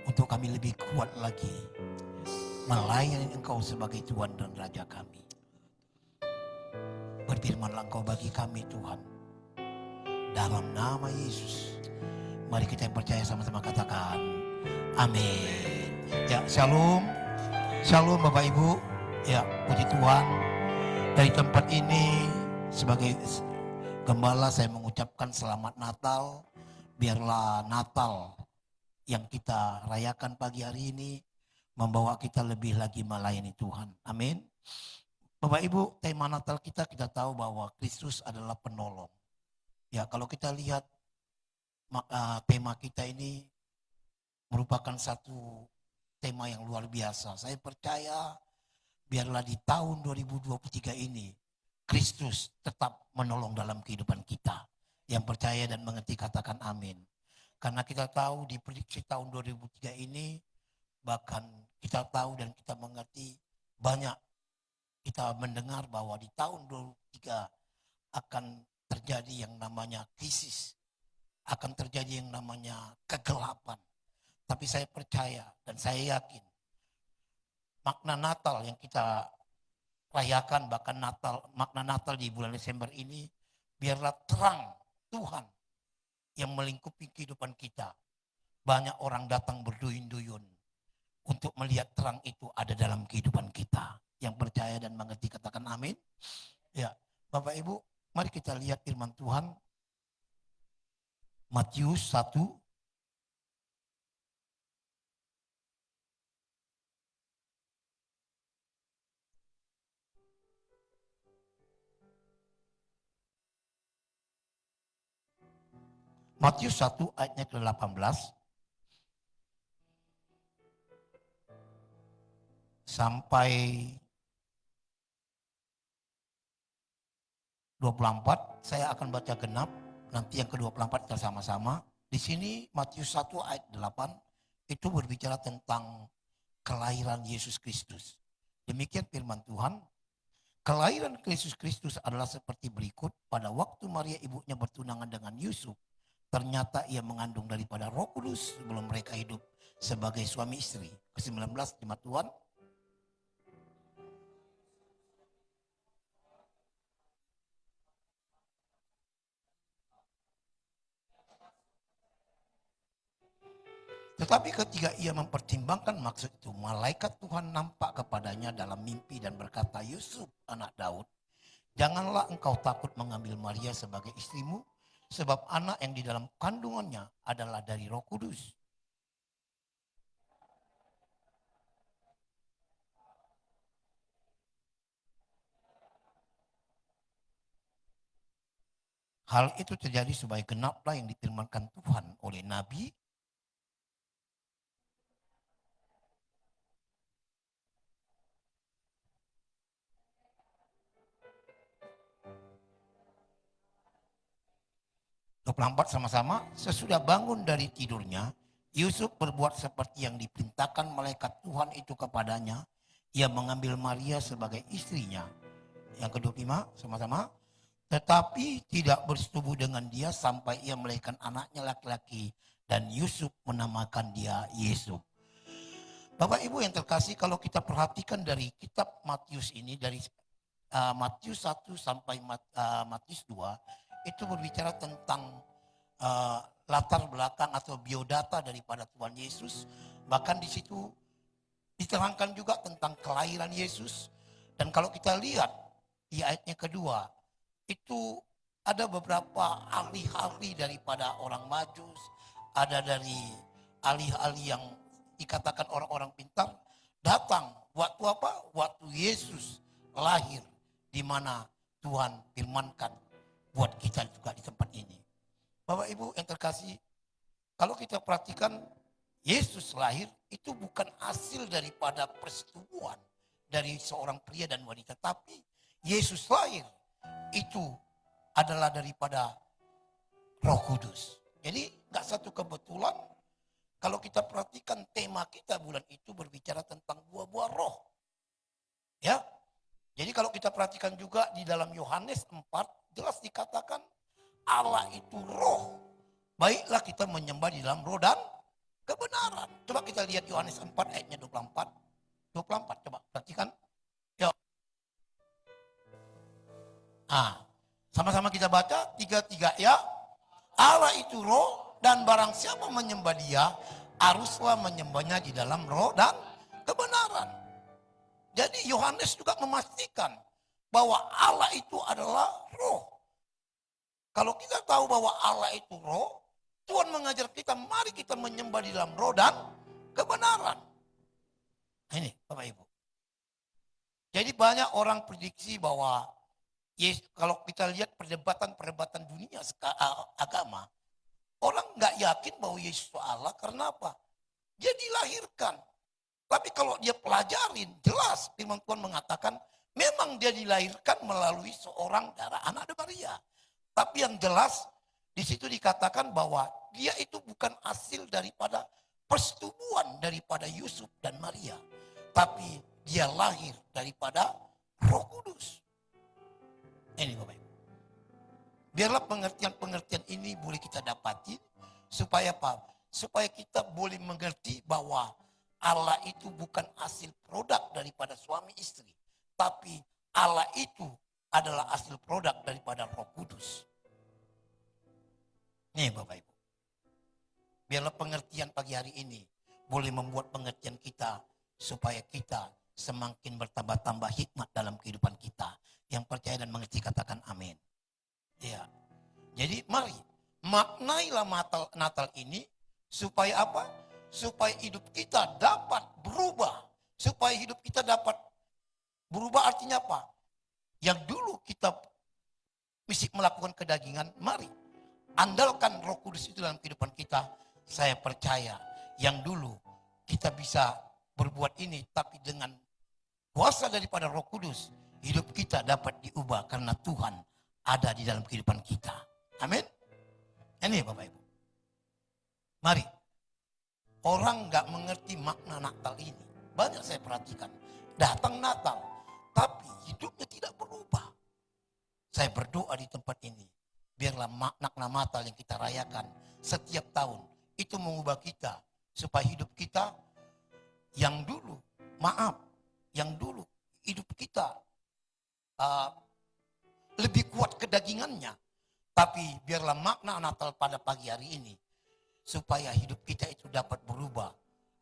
Speaker 2: untuk kami lebih kuat lagi melayani Engkau sebagai Tuhan dan Raja kami. Berfirmanlah Engkau bagi kami Tuhan, dalam nama Yesus. Mari kita yang percaya sama-sama katakan amin. Ya, shalom. Shalom Bapak Ibu. Ya, puji Tuhan. Dari tempat ini sebagai gembala saya mengucapkan selamat Natal. Biarlah Natal yang kita rayakan pagi hari ini membawa kita lebih lagi melayani Tuhan. Amin. Bapak Ibu, tema Natal kita tahu bahwa Kristus adalah penolong. Ya, kalau kita lihat tema kita ini merupakan satu tema yang luar biasa. Saya percaya biarlah di tahun 2023 ini Kristus tetap menolong dalam kehidupan kita. Yang percaya dan mengerti katakan amin. Karena kita tahu di prediksi tahun 2003 ini, bahkan kita tahu dan kita mengerti, banyak kita mendengar bahwa di tahun 2023 akan terjadi yang namanya krisis, akan terjadi yang namanya kegelapan. Tapi saya percaya dan saya yakin makna Natal yang kita rayakan, bahkan makna Natal di bulan Desember ini, biarlah terang Tuhan yang melingkupi kehidupan kita. Banyak orang datang berduyun-duyun untuk melihat terang itu ada dalam kehidupan kita. Yang percaya dan mengerti katakan amin. Ya, Bapak Ibu, mari kita lihat firman Tuhan. Matius 1 Matius 1 ayatnya ke-18 sampai 24. Saya akan baca genap, nanti yang ke-24 kita sama-sama. Di sini Matius 1 ayat 8 itu berbicara tentang kelahiran Yesus Kristus. Demikian firman Tuhan. Kelahiran Yesus Kristus adalah seperti berikut. Pada waktu Maria ibunya bertunangan dengan Yusuf, ternyata ia mengandung daripada Roh Kudus sebelum mereka hidup sebagai suami istri. Ke-19 jemaat Tuhan. Tetapi ketika ia mempertimbangkan maksud itu, malaikat Tuhan nampak kepadanya dalam mimpi dan berkata, Yusuf anak Daud, janganlah engkau takut mengambil Maria sebagai istrimu, sebab anak yang di dalam kandungannya adalah dari Roh Kudus. Hal itu terjadi supaya genaplah yang difirmankan Tuhan oleh Nabi. Lambat sama-sama, sesudah bangun dari tidurnya, Yusuf berbuat seperti yang diperintahkan malaikat Tuhan itu kepadanya. Ia mengambil Maria sebagai istrinya. Yang ke-25 sama-sama. Tetapi tidak bersetubuh dengan dia sampai ia melahirkan anaknya laki-laki. Dan Yusuf menamakan dia Yesus. Bapak Ibu yang terkasih, kalau kita perhatikan dari kitab Matius ini, dari Matius 1 sampai Matius 2, itu berbicara tentang latar belakang atau biodata daripada Tuhan Yesus. Bahkan di situ diterangkan juga tentang kelahiran Yesus. Dan kalau kita lihat di ayatnya kedua, itu ada beberapa ahli-ahli daripada orang Majus, ada dari ahli-ahli yang dikatakan orang-orang pintar, datang waktu apa? Waktu Yesus lahir, di mana Tuhan firmankan buat kita juga di tempat ini. Bapak Ibu yang terkasih, kalau kita perhatikan Yesus lahir itu bukan hasil daripada persetubuhan dari seorang pria dan wanita. Tapi Yesus lahir itu adalah daripada Roh Kudus. Jadi gak satu kebetulan kalau kita perhatikan tema kita bulan itu berbicara tentang buah-buah roh. Ya. Jadi kalau kita perhatikan juga di dalam Yohanes 4 jelas dikatakan Allah itu roh. Baiklah kita menyembah di dalam roh dan kebenaran. Coba kita lihat Yohanes 4 ayatnya 24. 24 coba perhatikan. Yuk. Sama-sama kita baca 3 ya. Allah itu roh dan barang siapa menyembah dia haruslah menyembahnya di dalam roh dan kebenaran. Jadi Yohanes juga memastikan bahwa Allah itu adalah roh. Kalau kita tahu bahwa Allah itu roh, Tuhan mengajar kita, mari kita menyembah di dalam roh dan kebenaran. Ini Bapak Ibu. Jadi banyak orang prediksi bahwa kalau kita lihat perdebatan dunia agama, orang nggak yakin bahwa Yesus itu Allah karena apa? Dia dilahirkan. Tapi kalau dia pelajarin, jelas firman Tuhan mengatakan memang dia dilahirkan melalui seorang darah anak Maria. Tapi yang jelas di situ dikatakan bahwa dia itu bukan hasil daripada persetubuhan daripada Yusuf dan Maria. Tapi dia lahir daripada Roh Kudus. Ini Bapak Ibu. Biarlah pengertian-pengertian ini boleh kita dapati supaya apa? Supaya kita boleh mengerti bahwa Allah itu bukan hasil produk daripada suami istri. Tapi Allah itu adalah hasil produk daripada Roh Kudus. Nih Bapak Ibu. Biarlah pengertian pagi hari ini boleh membuat pengertian kita supaya kita semakin bertambah-tambah hikmat dalam kehidupan kita. Yang percaya dan mengerti katakan amin. Ya. Jadi mari maknailah Natal ini supaya apa? Supaya hidup kita dapat berubah. Supaya hidup kita dapat berubah artinya apa? Yang dulu kita mesti melakukan kedagingan, mari andalkan Roh Kudus itu dalam kehidupan kita. Saya percaya yang dulu kita bisa berbuat ini, tapi dengan kuasa daripada Roh Kudus, hidup kita dapat diubah karena Tuhan ada di dalam kehidupan kita. Amin. Ini Bapak Ibu. Mari. Orang nggak mengerti makna Natal ini. Banyak saya perhatikan. Datang Natal, tapi hidupnya tidak berubah. Saya berdoa di tempat ini. Biarlah makna Natal yang kita rayakan setiap tahun itu mengubah kita supaya hidup kita yang dulu, yang dulu hidup kita lebih kuat kedagingannya. Tapi biarlah makna Natal pada pagi hari ini supaya hidup kita itu dapat berubah.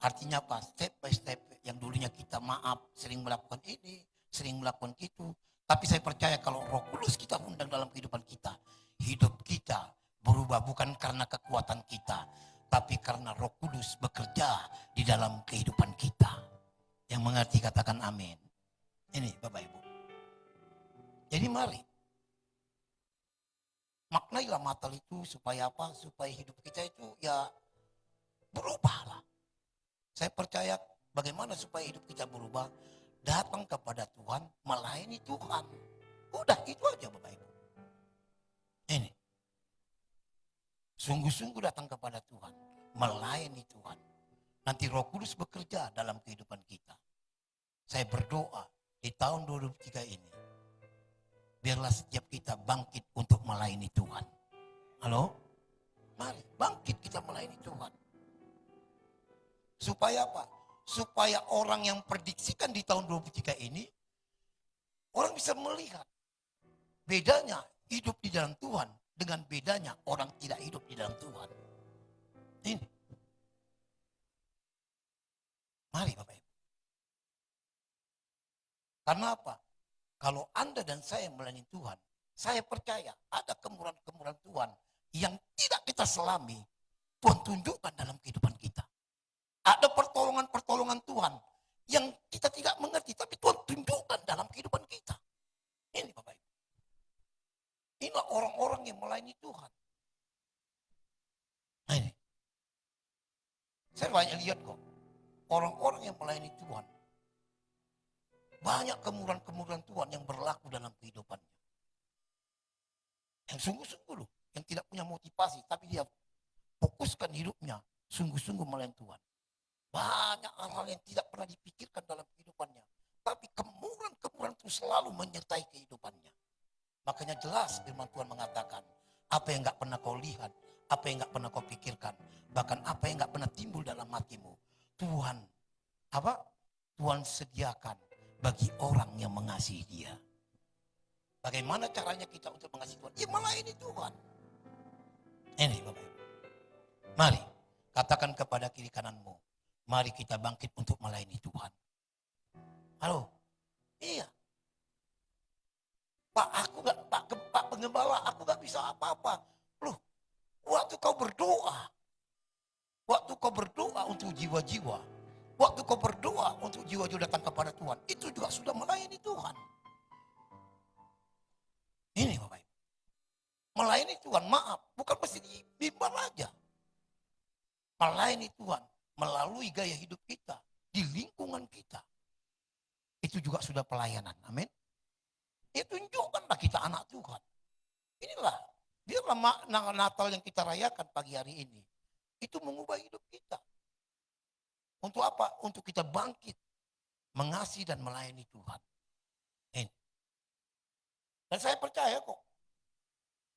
Speaker 2: Artinya apa? Step by step yang dulunya kita sering melakukan ini, sering melakukan itu. Tapi saya percaya kalau Roh Kudus kita undang dalam kehidupan kita, hidup kita berubah bukan karena kekuatan kita, tapi karena Roh Kudus bekerja di dalam kehidupan kita. Yang mengerti katakan amin. Ini Bapak Ibu. Jadi mari. Maknailah Natal itu supaya apa? Supaya hidup kita itu ya berubahlah. Saya percaya bagaimana supaya hidup kita berubah. Datang kepada Tuhan, melayani Tuhan. Udah itu aja Bapak Ibu. Ini. Sungguh-sungguh datang kepada Tuhan. Melayani Tuhan. Nanti Roh Kudus bekerja dalam kehidupan kita. Saya berdoa di tahun 2023 ini. Biarlah setiap kita bangkit untuk melayani Tuhan. Halo? Mari bangkit kita melayani Tuhan. Supaya apa? Supaya orang yang prediksikan di tahun 2023 ini, orang bisa melihat bedanya hidup di dalam Tuhan dengan bedanya orang tidak hidup di dalam Tuhan. Ini. Mari Bapak Ibu. Karena apa? Kalau Anda dan saya melayani Tuhan, saya percaya ada kemurahan-kemurahan Tuhan yang tidak kita selami, Tuhan tunjukkan dalam kehidupan kita. Ada pertolongan-pertolongan Tuhan yang kita tidak mengerti, tapi Tuhan tunjukkan dalam kehidupan kita. Ini Bapak Ibu. Inilah orang-orang yang melayani Tuhan. Nah ini. Saya banyak lihat kok, orang-orang yang melayani Tuhan, banyak kemurahan-kemurahan Tuhan yang berlaku dalam kehidupannya. Yang sungguh-sungguh loh, yang tidak punya motivasi, tapi dia fokuskan hidupnya, sungguh-sungguh melayani Tuhan. Banyak hal-hal yang tidak pernah dipikirkan dalam kehidupannya, tapi kemurahan-kemurahan itu selalu menyertai kehidupannya. Makanya jelas firman Tuhan mengatakan, apa yang gak pernah kau lihat, apa yang gak pernah kau pikirkan, bahkan apa yang gak pernah timbul dalam hatimu, Tuhan sediakan bagi orang yang mengasihi Dia. Bagaimana caranya kita untuk mengasihi Tuhan? Ya melayani Tuhan. Ini Bapak Ibu. Mari katakan kepada kiri kananmu, mari kita bangkit untuk melayani Tuhan. Halo? Iya. Pak Penggembala, aku gak bisa apa-apa. Loh, waktu kau berdoa untuk jiwa-jiwa, waktu kau berdoa untuk jiwa-jiwa datang kepada Tuhan, itu juga sudah melayani Tuhan. Ini Bapak Ibu. Melayani Tuhan, maaf, bukan mesti di mimbar aja. Melayani Tuhan melalui gaya hidup kita, di lingkungan kita. Itu juga sudah pelayanan, amin. Ya tunjukkanlah kita anak Tuhan. Inilah, biarlah makna Natal yang kita rayakan pagi hari ini. Itu mengubah hidup kita. Untuk apa? Untuk kita bangkit, mengasihi dan melayani Tuhan. Ini. Dan saya percaya kok,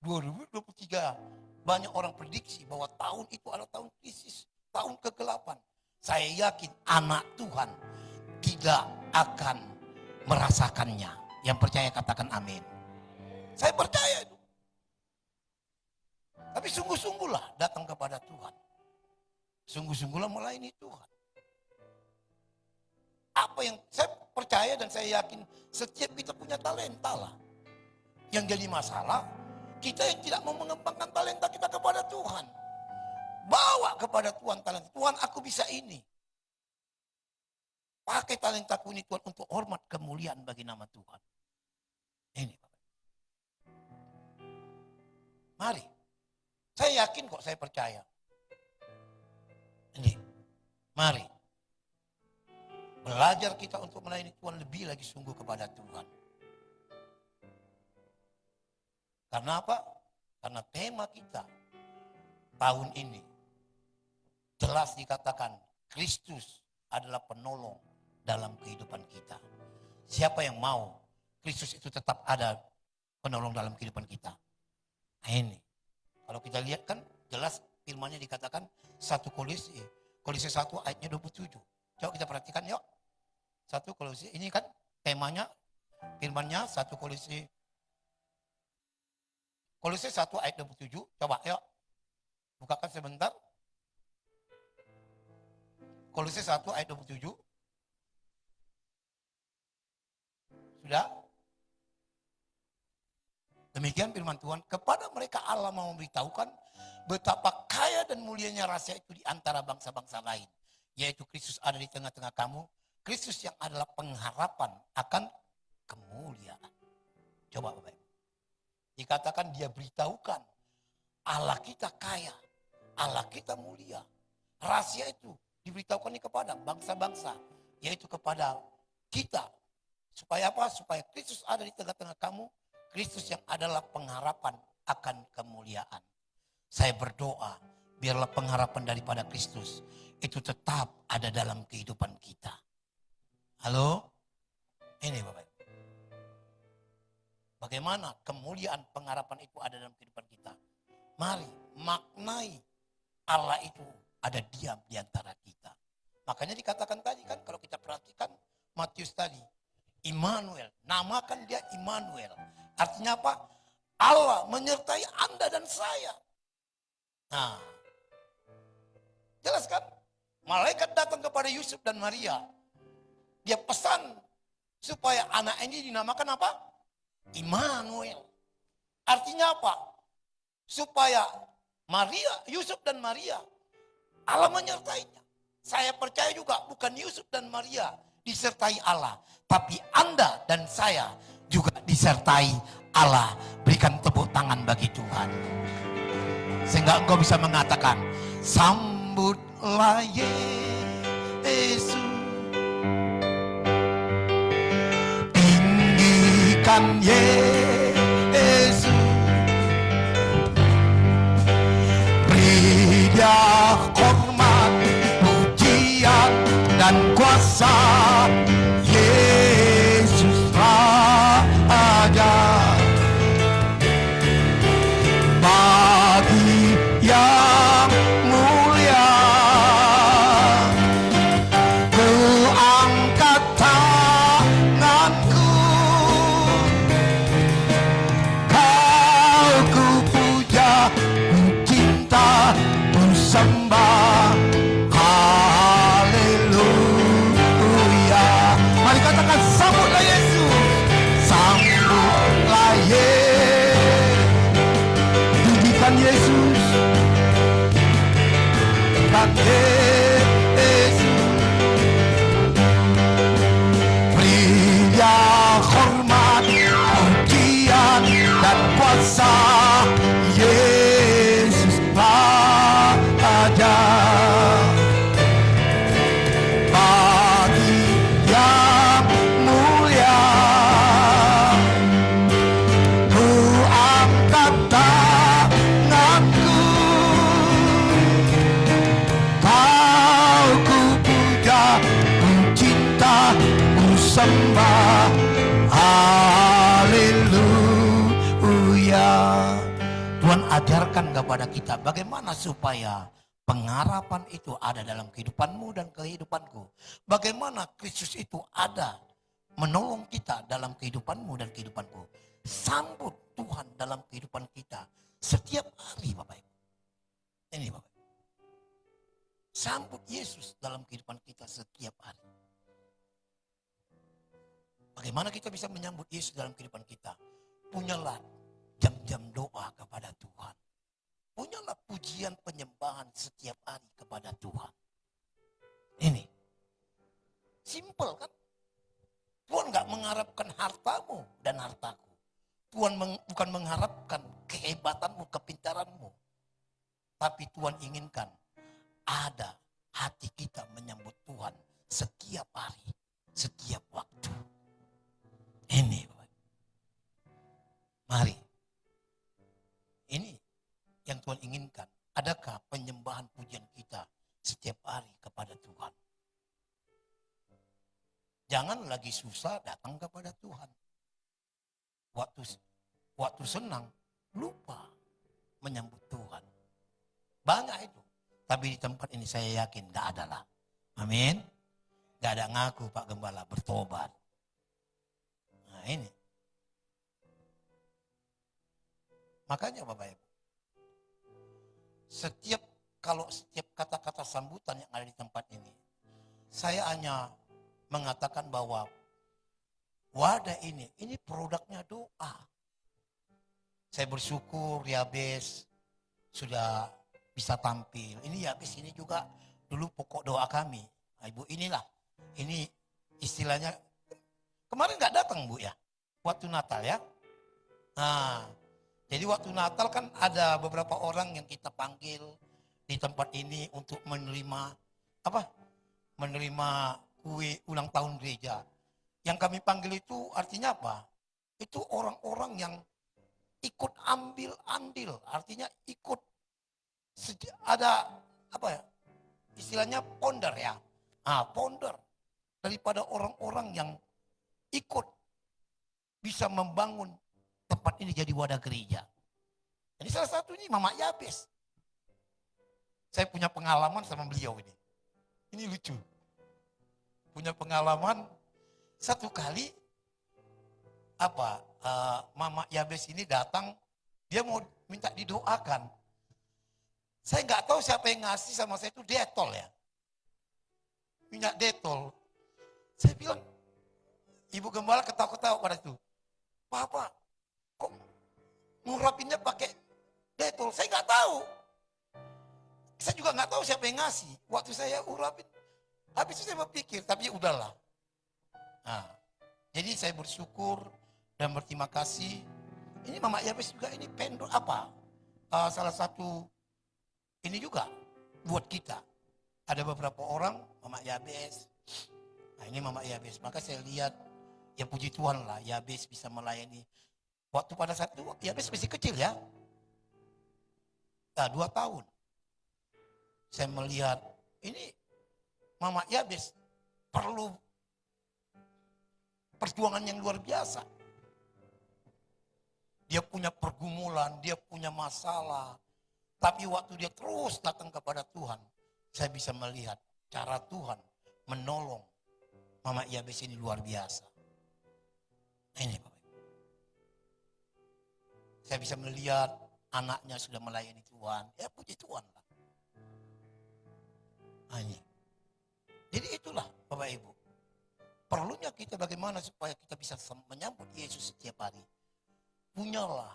Speaker 2: 2023 banyak orang prediksi bahwa tahun itu adalah tahun krisis, tahun kegelapan. Saya yakin anak Tuhan tidak akan merasakannya. Yang percaya katakan amin. Saya percaya itu. Tapi sungguh-sungguhlah datang kepada Tuhan. Sungguh-sungguhlah melayani Tuhan. Apa yang saya percaya dan saya yakin setiap kita punya talenta lah. Yang jadi masalah, kita yang tidak mau mengembangkan talenta kita kepada Tuhan. Bawa kepada Tuhan talenta. Tuhan, aku bisa ini. Pakai talentaku ini Tuhan untuk hormat kemuliaan bagi nama Tuhan. Ini Bapak. Mari. Saya yakin kok, saya percaya. Ini. Mari. Belajar kita untuk melayani Tuhan lebih lagi sungguh kepada Tuhan. Karena apa? Karena tema kita tahun ini jelas dikatakan Kristus adalah penolong dalam kehidupan kita. Siapa yang mau Kristus itu tetap ada penolong dalam kehidupan kita? Nah ini. Kalau kita lihat kan jelas firman-Nya dikatakan 1 Kolose 1 ayatnya 27. Coba kita perhatikan yuk. 1 Kolose ini kan temanya firman-Nya 1 Kolose 1 ayat 27. Coba yuk. Bukakan sebentar. Kolose 1 ayat 27. Sudah? Demikian firman Tuhan, kepada mereka Allah mau memberitahukan betapa kaya dan mulianya rahasia itu di antara bangsa-bangsa lain. Yaitu Kristus ada di tengah-tengah kamu. Kristus yang adalah pengharapan akan kemuliaan. Coba Bapak Ibu. Dikatakan dia beritahukan Allah kita kaya, Allah kita mulia. Rahasia itu diberitahukan kepada bangsa-bangsa, yaitu kepada kita. Supaya apa? Supaya Kristus ada di tengah-tengah kamu. Kristus yang adalah pengharapan akan kemuliaan. Saya berdoa, biarlah pengharapan daripada Kristus itu tetap ada dalam kehidupan kita. Halo? Ini Bapak. Bagaimana kemuliaan pengharapan itu ada dalam kehidupan kita? Mari maknai Allah itu ada diam di antara kita. Makanya dikatakan tadi kan, kalau kita perhatikan Matius tadi, Immanuel, namakan dia Immanuel. Artinya apa? Allah menyertai Anda dan saya. Nah, jelas kan? Malaikat datang kepada Yusuf dan Maria. Dia pesan supaya anak ini dinamakan apa? Immanuel. Artinya apa? Supaya Yusuf dan Maria, Allah menyertainya. Saya percaya juga bukan Yusuf dan Maria disertai Allah, tapi Anda dan saya juga disertai Allah. Berikan tepuk tangan bagi Tuhan. Sehingga engkau bisa mengatakan, sambut Sambutlah Yesus, tinggikan Yesus, beri Dia hormat, pujian dan kuasa. Yesus Raja, bagi yang mulia, ku angkat tanganku, kau ku puja, ku cinta, ku sembah. Haleluya. Mari katakan, sambutlah Yesus, sambutlah Yesus, tinggikan Yesus, tinggikan Yesus, beri Dia hormat, pujian dan kuasa. Yesus Raja, bagi yang mulia, ku angkat tanganku, kau ku puja, ku cinta, ku sembah. Haleluya. Tuhan ajarkan kepada kita bagaimana supaya pengharapan itu ada dalam kehidupanmu dan kehidupanku. Bagaimana Kristus itu ada menolong kita dalam kehidupanmu dan kehidupanku. Sambut Tuhan dalam kehidupan kita setiap hari, Bapak Ibu. Ini Bapak Ibu. Sambut Yesus dalam kehidupan kita setiap hari. Bagaimana kita bisa menyambut Yesus dalam kehidupan kita? Punyalah jam-jam doa kepada Tuhan. Punyalah pujian penyembahan setiap hari kepada Tuhan. Ini simple kan? Tuhan gak mengharapkan hartamu dan hartaku. Tuhan bukan mengharapkan kehebatanmu, kepintaranmu. Tapi Tuhan inginkan ada hati kita menyambut Tuhan setiap hari, setiap waktu. Ini Bapak. Mari. Ini yang Tuhan inginkan. Adakah penyembahan pujian kita setiap hari kepada Tuhan? Jangan lagi susah datang kepada Tuhan. Waktu senang lupa menyambut Tuhan. Banyak itu. Tapi di tempat ini saya yakin gak ada lah. Amin. Gak ada ngaku Pak Gembala bertobat. Nah ini. Makanya Bapak Ibu, setiap kata-kata sambutan yang ada di tempat ini, saya hanya mengatakan bahwa wadah ini produknya doa. Saya bersyukur Yabes sudah bisa tampil. Ini Yabes ini juga dulu pokok doa kami. Nah, Ibu inilah, ini istilahnya, kemarin gak datang Bu ya, waktu Natal ya. Nah, jadi waktu Natal kan ada beberapa orang yang kita panggil di tempat ini untuk menerima kue ulang tahun gereja. Yang kami panggil itu artinya apa? Itu orang-orang yang ikut ambil andil, artinya ikut ada istilahnya ponder ya. Ponder daripada orang-orang yang ikut bisa membangun tempat ini jadi wadah gereja. Jadi salah satu ini Mama Yabes. Saya punya pengalaman sama beliau ini. Ini lucu. Punya pengalaman satu kali Mama Yabes ini datang, dia mau minta didoakan. Saya nggak tahu siapa yang ngasih sama saya itu detol ya. Minyak detol. Saya bilang, Ibu Gembala ketawa-ketawa pada itu. Papa, kok ngurapinnya pakai detol? Saya nggak tahu. Saya juga nggak tahu siapa yang ngasih. Waktu saya urapin, habis itu saya berpikir, tapi udahlah. Nah, jadi saya bersyukur dan berterima kasih. Ini Mama Yabes juga ini salah satu ini juga buat kita. Ada beberapa orang, Mama Yabes. Nah ini Mama Yabes. Maka saya lihat, ya puji Tuhan lah, Yabes bisa melayani. Waktu pada saat itu, Yabes masih kecil ya. Nah, 2 tahun. Saya melihat, ini Mama Yabes perlu perjuangan yang luar biasa. Dia punya pergumulan, dia punya masalah. Tapi waktu dia terus datang kepada Tuhan, saya bisa melihat cara Tuhan menolong Mama Yabes ini luar biasa. Nah, ini Bapak. Saya bisa melihat anaknya sudah melayani Tuhan. Ya puji Tuhan lah. Nah, ini. Jadi itulah Bapak Ibu. Perlunya kita bagaimana supaya kita bisa menyambut Yesus setiap hari. Punyalah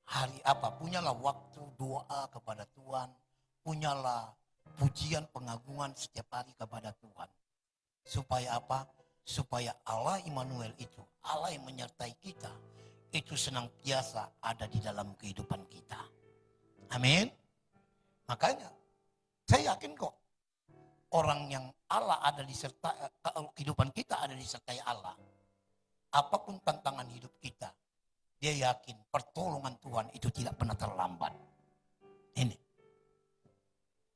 Speaker 2: hari apa? Punyalah waktu doa kepada Tuhan. Punyalah pujian pengagungan setiap hari kepada Tuhan. Supaya apa? Supaya Allah Immanuel itu, Allah yang menyertai kita, itu senantiasa ada di dalam kehidupan kita. Amin. Makanya saya yakin kok orang yang Allah ada disertai, kehidupan kita ada disertai Allah. Apapun tantangan hidup kita, dia yakin pertolongan Tuhan itu tidak pernah terlambat.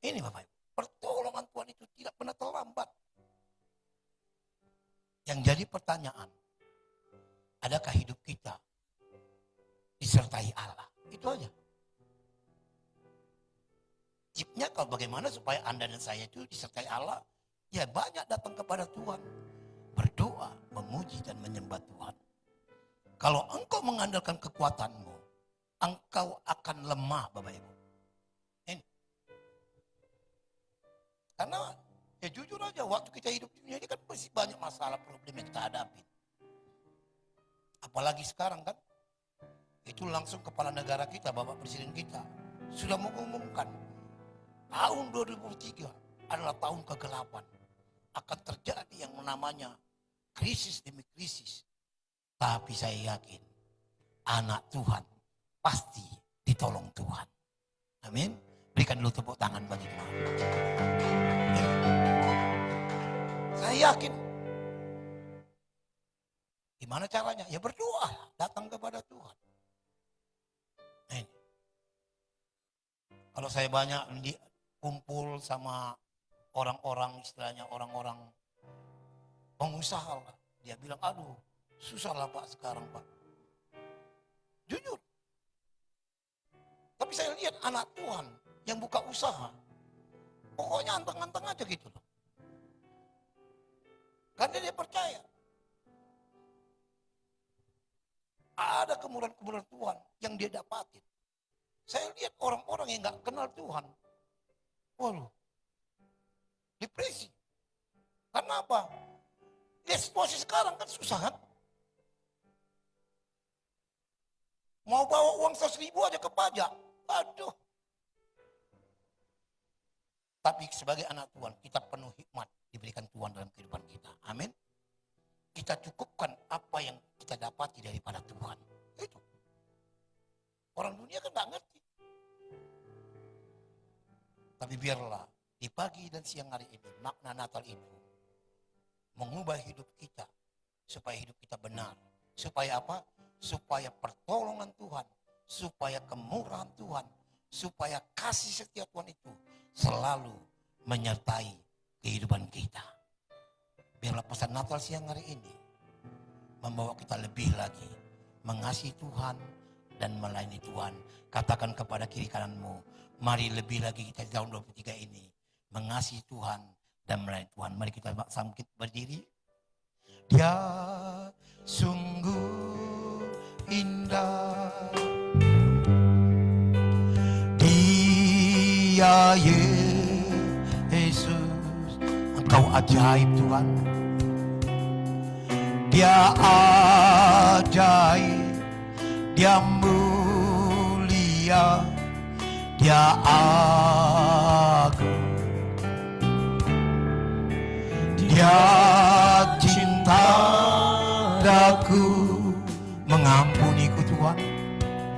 Speaker 2: Ini Bapak Ibu, pertolongan Tuhan itu tidak pernah terlambat. Yang jadi pertanyaan, adakah hidup kita disertai Allah? Itu aja. Tipnya kalau bagaimana supaya Anda dan saya itu disertai Allah, ya banyak datang kepada Tuhan. Berdoa, memuji dan menyembah Tuhan. Kalau engkau mengandalkan kekuatanmu, engkau akan lemah Bapak Ibu. Ini. Karena ya jujur aja waktu kita hidup di dunia ini kan masih banyak masalah problem yang kita hadapi. Apalagi sekarang kan, itu langsung kepala negara kita, Bapak Presiden kita, sudah mengumumkan tahun 2003 adalah tahun kegelapan. Akan terjadi yang namanya krisis demi krisis. Tapi saya yakin anak Tuhan pasti ditolong Tuhan. Amin. Berikan dulu tepuk tangan bagi Tuhan. Saya yakin. Gimana caranya? Ya berdoa, datang kepada Tuhan. Kalau saya banyak kumpul sama orang-orang, istilahnya orang-orang pengusaha, dia bilang, aduh susah lah Pak sekarang Pak. Jujur. Tapi saya lihat anak Tuhan yang buka usaha, pokoknya anteng-anteng aja gitu loh. Karena dia percaya. Ada kemurahan-kemurahan Tuhan yang dia dapatin. Saya lihat orang-orang yang gak kenal Tuhan. Waduh. Depresi. Karena apa? Ya situasi sekarang kan susah kan. Mau bawa uang 100.000 aja ke pajak. Aduh. Tapi sebagai anak Tuhan, kita penuh hikmat diberikan Tuhan dalam kehidupan kita. Amin. Kita cukupkan apa yang kita dapati daripada Tuhan. Itu. Orang dunia kan gak ngerti. Tapi biarlah di pagi dan siang hari ini makna Natal itu mengubah hidup kita supaya hidup kita benar. Supaya apa? Supaya pertolongan Tuhan, supaya kemurahan Tuhan, supaya kasih setia Tuhan itu selalu menyertai kehidupan kita. Biarlah pesan Natal siang hari ini membawa kita lebih lagi mengasihi Tuhan dan melayani Tuhan. Katakan kepada kiri kananmu, mari lebih lagi kita di tahun 23 ini mengasihi Tuhan dan melayani Tuhan. Mari kita bangkit berdiri. Dia sungguh indah, Dia Yesus, Engkau ajaib Tuhan. Dia ajaib, Dia mulia, Dia agung, Dia cinta daku, mengampuniku Tuhan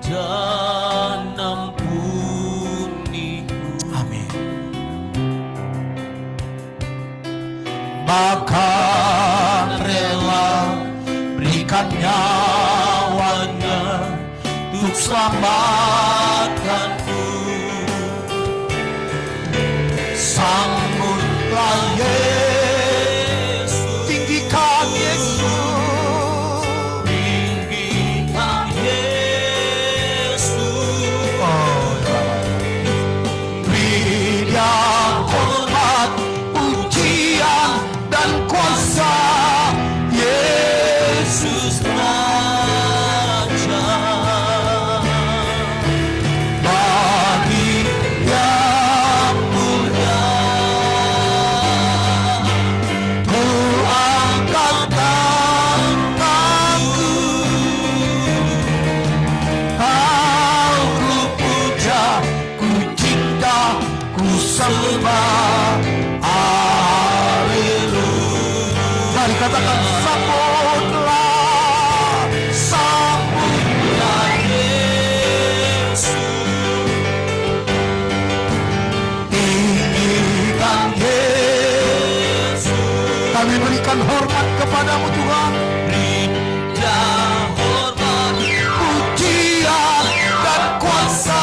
Speaker 3: dan ampuniku.
Speaker 2: Amin. selamatkanku. Sambutlah Yesus, tinggikan Yesus,
Speaker 1: tinggikan Yesus.
Speaker 2: oh beri Dia hormat, pujian dan kuasa. Yesus
Speaker 1: Raja,
Speaker 2: bagi Yang mulia, ku angkat tanganku, kau ku puja, ku cinta, ku sembah. Haleluya. Mari katakan sambutlah, sambutlah
Speaker 1: Yesus,
Speaker 2: tinggikan Yesus. Kami berikan hormat kepadamu Tuhan,
Speaker 1: Dia hormat,
Speaker 2: pujian dan kuasa.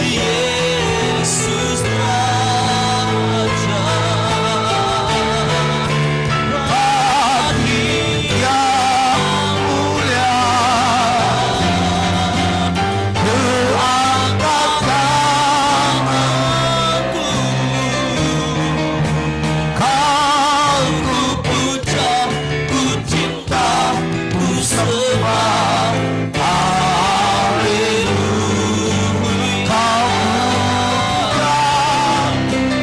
Speaker 1: Yesus Raja,
Speaker 2: Bagi Yang mulia, ku angkat tanganku, kau ku puja, ku cinta, ku sembah. Haleluya.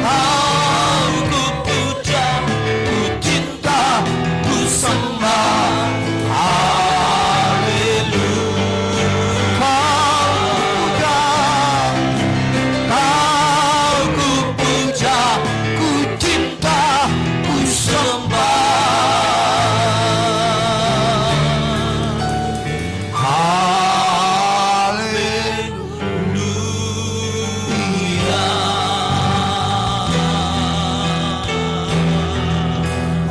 Speaker 2: Kau ku puja, ku cinta, ku sembah. Haleluya. Kau ku puja, ku cinta, ku sembah. Haleluya.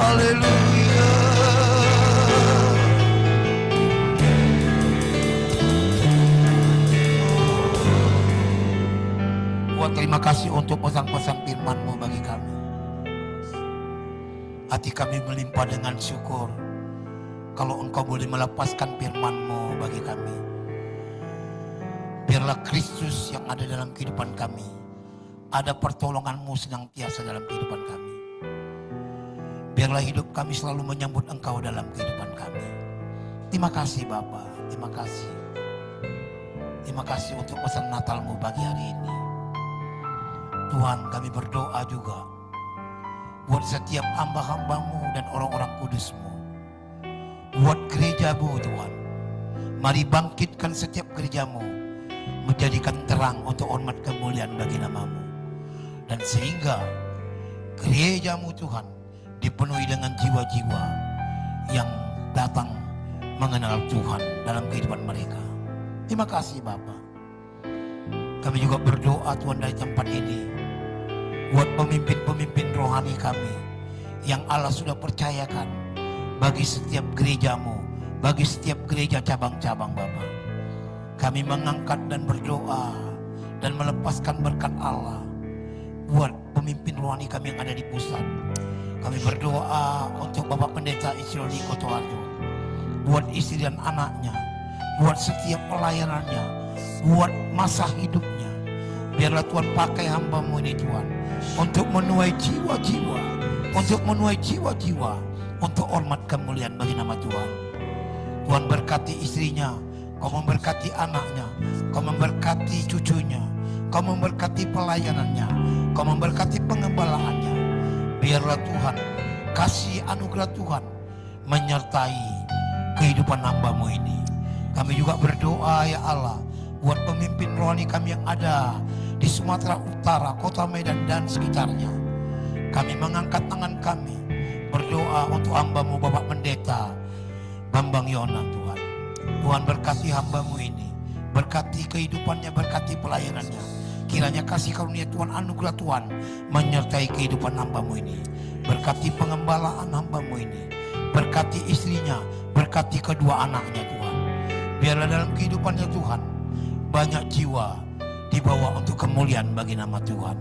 Speaker 2: Haleluya. Tuhan, terima kasih untuk pesan-pesan firman-Mu bagi kami. Hati kami melimpah dengan syukur kalau Engkau boleh melepaskan firman-Mu bagi kami. Biarlah Kristus yang ada dalam kehidupan kami, ada pertolongan-Mu senantiasa dalam kehidupan kami. Biarlah hidup kami selalu menyambut Engkau dalam kehidupan kami. Terima kasih Bapa, terima kasih. Terima kasih untuk pesan Natal-Mu bagi hari ini. Tuhan, kami berdoa juga buat setiap hamba-hamba-Mu dan orang-orang kudus-Mu. Buat gereja-Mu Tuhan, mari bangkitkan setiap gereja-Mu, menjadikan terang untuk hormat kemuliaan bagi nama-Mu. Dan sehingga gereja-Mu Tuhan dipenuhi dengan jiwa-jiwa yang datang mengenal Tuhan dalam kehidupan mereka. Terima kasih Bapa. Kami juga berdoa Tuhan dari tempat ini buat pemimpin-pemimpin rohani kami yang Allah sudah percayakan bagi setiap gereja-Mu, bagi setiap gereja cabang-cabang Bapa. Kami mengangkat dan berdoa dan melepaskan berkat Allah buat pemimpin rohani kami yang ada di pusat. Kami berdoa untuk Bapak Pendeta Israeli Kotoarjo, buat istri dan anaknya, buat setiap pelayanannya, buat masa hidupnya. Biarlah Tuhan pakai hamba-Mu ini Tuhan, untuk menuai jiwa-jiwa, untuk menuai jiwa-jiwa, untuk hormat kemuliaan bagi nama Tuhan. Tuhan berkati istrinya, Kau memberkati anaknya, Kau memberkati cucunya, Kau memberkati pelayanannya, Kau memberkati pengembalaannya. Biarlah Tuhan, kasih anugerah Tuhan menyertai kehidupan hamba-Mu ini. Kami juga berdoa ya Allah, buat pemimpin rohani kami yang ada di Sumatera Utara, Kota Medan dan sekitarnya. Kami mengangkat tangan kami, berdoa untuk hamba-Mu Bapak Pendeta Bambang Yonan Tuhan. Tuhan berkati hamba-Mu ini, berkati kehidupannya, berkati pelayanannya. Kiranya kasih karunia Tuhan, anugerah Tuhan menyertai kehidupan hamba-Mu ini. Berkati pengembalaan hamba-Mu ini, berkati istrinya, berkati kedua anaknya Tuhan. Biarlah dalam kehidupannya Tuhan, banyak jiwa dibawa untuk kemuliaan bagi nama Tuhan.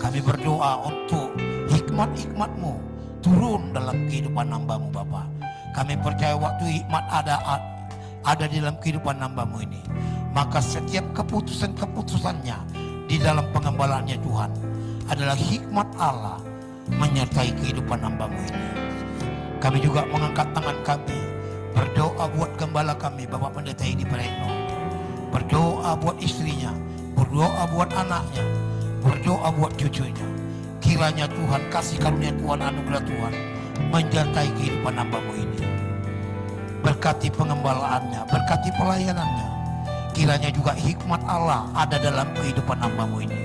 Speaker 2: Kami berdoa untuk hikmat-hikmat-Mu turun dalam kehidupan hamba-Mu Bapa. Kami percaya waktu hikmat ada di dalam kehidupan hamba-Mu ini, maka setiap keputusan-keputusannya di dalam pengembalaannya Tuhan adalah hikmat Allah menyertai kehidupan hamba-Mu ini. Kami juga mengangkat tangan kami, berdoa buat gembala kami Bapak Pendeta Edi Praetno, berdoa buat istrinya, berdoa buat anaknya, berdoa buat cucunya. Kiranya Tuhan, kasih karunia Tuhan, anugerah Tuhan menyertai kehidupan hamba-Mu ini. Berkati pengembalaannya, berkati pelayanannya. Kiranya juga hikmat Allah ada dalam kehidupan hamba-Mu ini.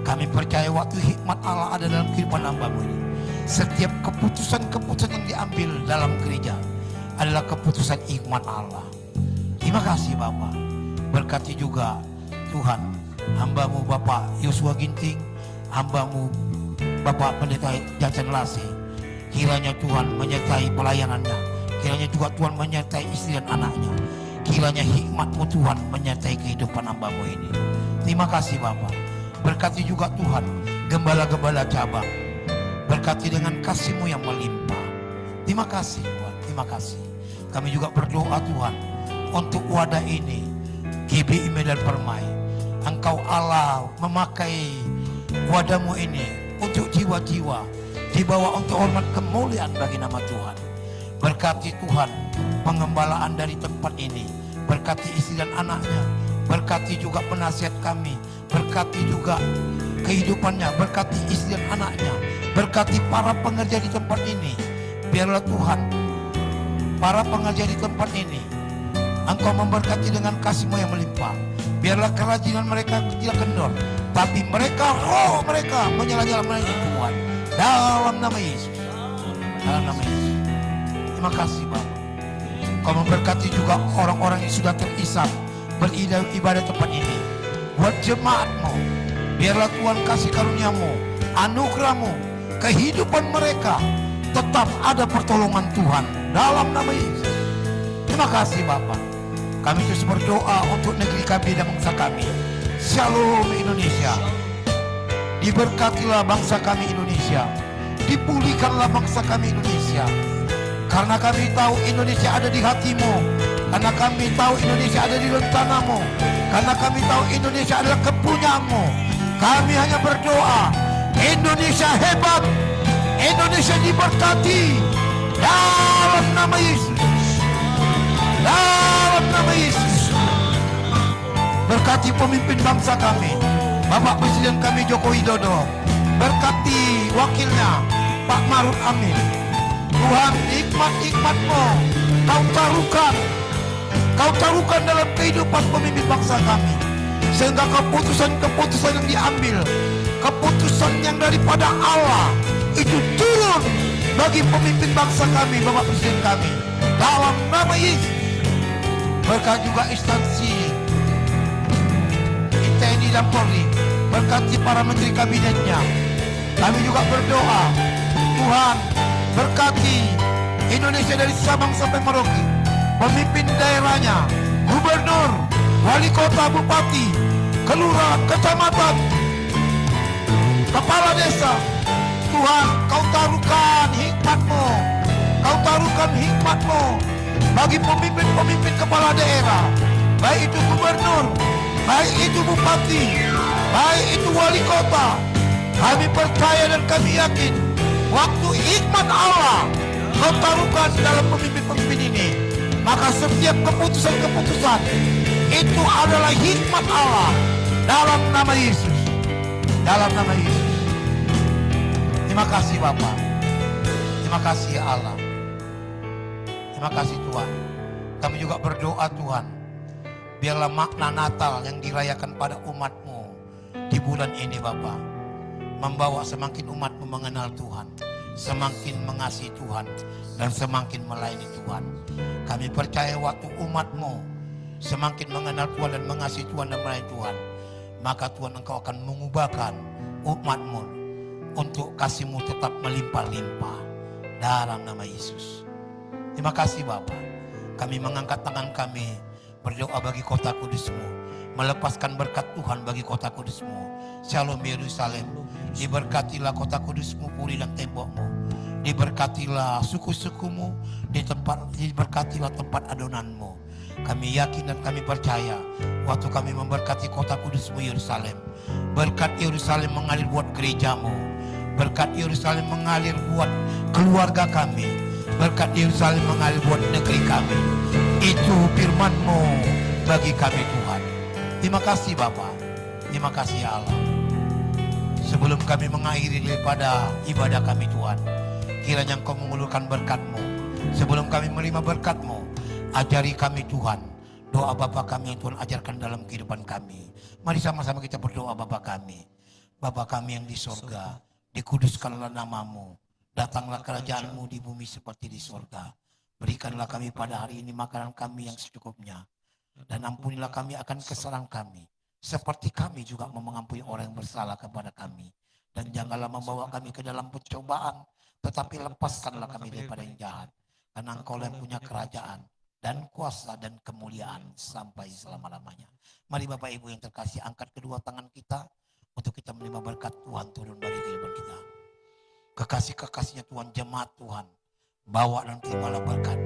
Speaker 2: Kami percaya waktu hikmat Allah ada dalam kehidupan hamba-Mu ini, setiap keputusan-keputusan yang diambil dalam gereja adalah keputusan hikmat Allah. Terima kasih Bapak. Berkati juga Tuhan hamba-Mu Bapak Yosua Ginting, hamba-Mu Bapak Pendeta Jansen Lase. Kiranya Tuhan menyertai pelayanannya, kiranya juga Tuhan menyertai istri dan anaknya. Kiranya hikmat-Mu Tuhan menyertai kehidupan hamba-Mu ini. Terima kasih Bapak. Berkati juga Tuhan gembala-gembala cabang, berkati dengan kasih-Mu yang melimpah. Terima kasih Tuhan, terima kasih. Kami juga berdoa Tuhan untuk wadah ini, GBI Medan Permai. Engkau Allah memakai wadah-Mu ini untuk jiwa-jiwa dibawa untuk hormat kemuliaan bagi nama Tuhan. Berkati Tuhan pengembalaan dari tempat ini, berkati istri dan anaknya, berkati juga penasihat kami, berkati juga kehidupannya, berkati istri dan anaknya, berkati para pengerja di tempat ini. Biarlah Tuhan, para pengerja di tempat ini, Engkau memberkati dengan kasih-Mu yang melimpah. Biarlah kerajinan mereka tidak kendor, tapi mereka, roh mereka menyala-nyala melayani Tuhan. Dalam nama Yesus, dalam nama Yesus. Terima kasih Bapak. Kau memberkati juga orang-orang yang sudah terisap beribadah tempat ini. Buat jemaat-Mu, biarlah Tuhan kasih karunia-Mu, anugerah-Mu, kehidupan mereka tetap ada pertolongan Tuhan dalam nama Yesus. Terima kasih Bapak. Kami terus berdoa untuk negeri kami dan bangsa kami. Shalom Indonesia. Diberkatilah bangsa kami Indonesia. Dipulihkanlah bangsa kami Indonesia. Karena kami tahu Indonesia ada di hati-Mu. Karena kami tahu Indonesia ada di rencana-Mu. Karena kami tahu Indonesia adalah kepunyaan-Mu. Kami hanya berdoa, Indonesia hebat, Indonesia diberkati dalam nama Yesus. Dalam nama Yesus. Berkati pemimpin bangsa kami, Bapak Presiden kami Joko Widodo. Berkati wakilnya Pak Maruf Amin. Tuhan, hikmat-hikmat-Mu Kau taruhkan dalam kehidupan pemimpin bangsa kami, sehingga keputusan-keputusan yang diambil, keputusan yang daripada Allah itu turun bagi pemimpin bangsa kami, Bapak Presiden kami, dalam nama Yesus. Berkat juga instansi TNI dan Polri, berkati para menteri kabinetnya. Kami juga berdoa, Tuhan berkati Indonesia dari Sabang sampai Merauke, pemimpin daerahnya, gubernur, wali kota, bupati, kelurahan, kecamatan, kepala desa. Tuhan, Kau taruhkan hikmat-Mu, Kau taruhkan hikmat-Mu bagi pemimpin-pemimpin kepala daerah, baik itu gubernur, baik itu bupati, baik itu wali kota. Kami percaya dan kami yakin, waktu hikmat Allah Kau taruhkan dalam pemimpin-pemimpin ini, maka setiap keputusan-keputusan itu adalah hikmat Allah dalam nama Yesus. Dalam nama Yesus. Terima kasih Bapak. Terima kasih ya Allah. Terima kasih Tuhan. Kami juga berdoa Tuhan, biarlah makna Natal yang dirayakan pada umat-Mu di bulan ini Bapak, membawa semakin umat-Mu mengenal Tuhan, semakin mengasihi Tuhan, dan semakin melayani Tuhan. Kami percaya waktu umat-Mu semakin mengenal Tuhan dan mengasihi Tuhan dan melayani Tuhan, maka Tuhan Engkau akan mengubahkan umat-Mu untuk kasih-Mu tetap melimpah-limpah dalam nama Yesus. Terima kasih Bapak. Kami mengangkat tangan kami berdoa bagi kota kudus-Mu. melepaskan berkat Tuhan bagi kota kudus-Mu. Shalom Yerusalem. Diberkatilah kota kudus-Mu, puri dan tembok-Mu. Diberkatilah suku-sukumu, diberkatilah tempat adonanmu. Kami yakin dan kami percaya waktu kami memberkati kota kudus-Mu Yerusalem, berkat Yerusalem mengalir buat gerejamu, berkat Yerusalem mengalir buat keluarga kami, berkat Yerusalem mengalir buat negeri kami. Itu firman-Mu bagi kami Tuhan. Terima kasih Bapa, terima kasih ya Allah. Sebelum kami mengakhiri daripada ibadah kami Tuhan, kiranya Engkau mengulurkan berkat-Mu. Sebelum kami menerima berkat-Mu, ajari kami Tuhan doa Bapa kami yang Tuhan ajarkan dalam kehidupan kami. Mari sama-sama kita berdoa Bapa kami. Bapa kami yang di sorga, dikuduskanlah nama-Mu. Datanglah kerajaan-Mu di bumi seperti di sorga. Berikanlah kami pada hari ini makanan kami yang secukupnya. Dan ampunilah kami akan kesalahan kami, seperti kami juga mengampuni orang yang bersalah kepada kami. Dan janganlah membawa kami ke dalam pencobaan, tetapi lepaskanlah kami daripada yang jahat. Karena Engkau yang punya kerajaan dan kuasa dan kemuliaan sampai selama-lamanya. Mari Bapak Ibu yang terkasih, angkat kedua tangan kita untuk kita menerima berkat Tuhan turun bagi kehidupan kita. Kekasih-kekasihnya Tuhan, jemaat Tuhan, bawa dan terimalah berkat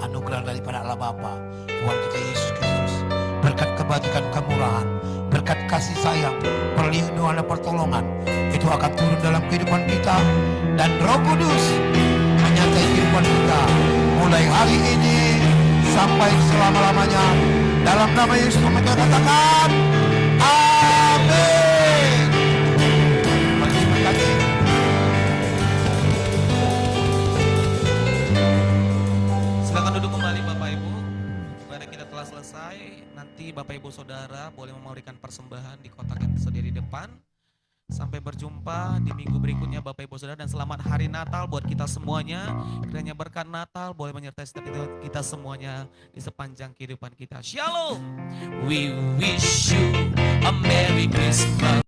Speaker 2: anugerah daripada Allah Bapa, Tuhan kita Yesus Kristus, berkat kebajikan kemurahan, berkat kasih sayang, perlindungan dan pertolongan itu akan turun dalam kehidupan kita, dan Roh Kudus menyertai kehidupan kita mulai hari ini sampai selama-lamanya. Dalam nama Yesus kami katakan amin. Mari berkati.
Speaker 1: Silakan duduk kembali Bapak Ibu. Ibadah kita telah selesai. Nanti Bapak Ibu Saudara boleh memberikan persembahan di kotak yang tersedia di depan. Sampai berjumpa di minggu berikutnya Bapak Ibu Saudara, dan selamat hari Natal buat kita semuanya. Kiranya berkat Natal boleh menyertai setiap kita semuanya di sepanjang kehidupan kita. Shalom. We wish you a Merry Christmas.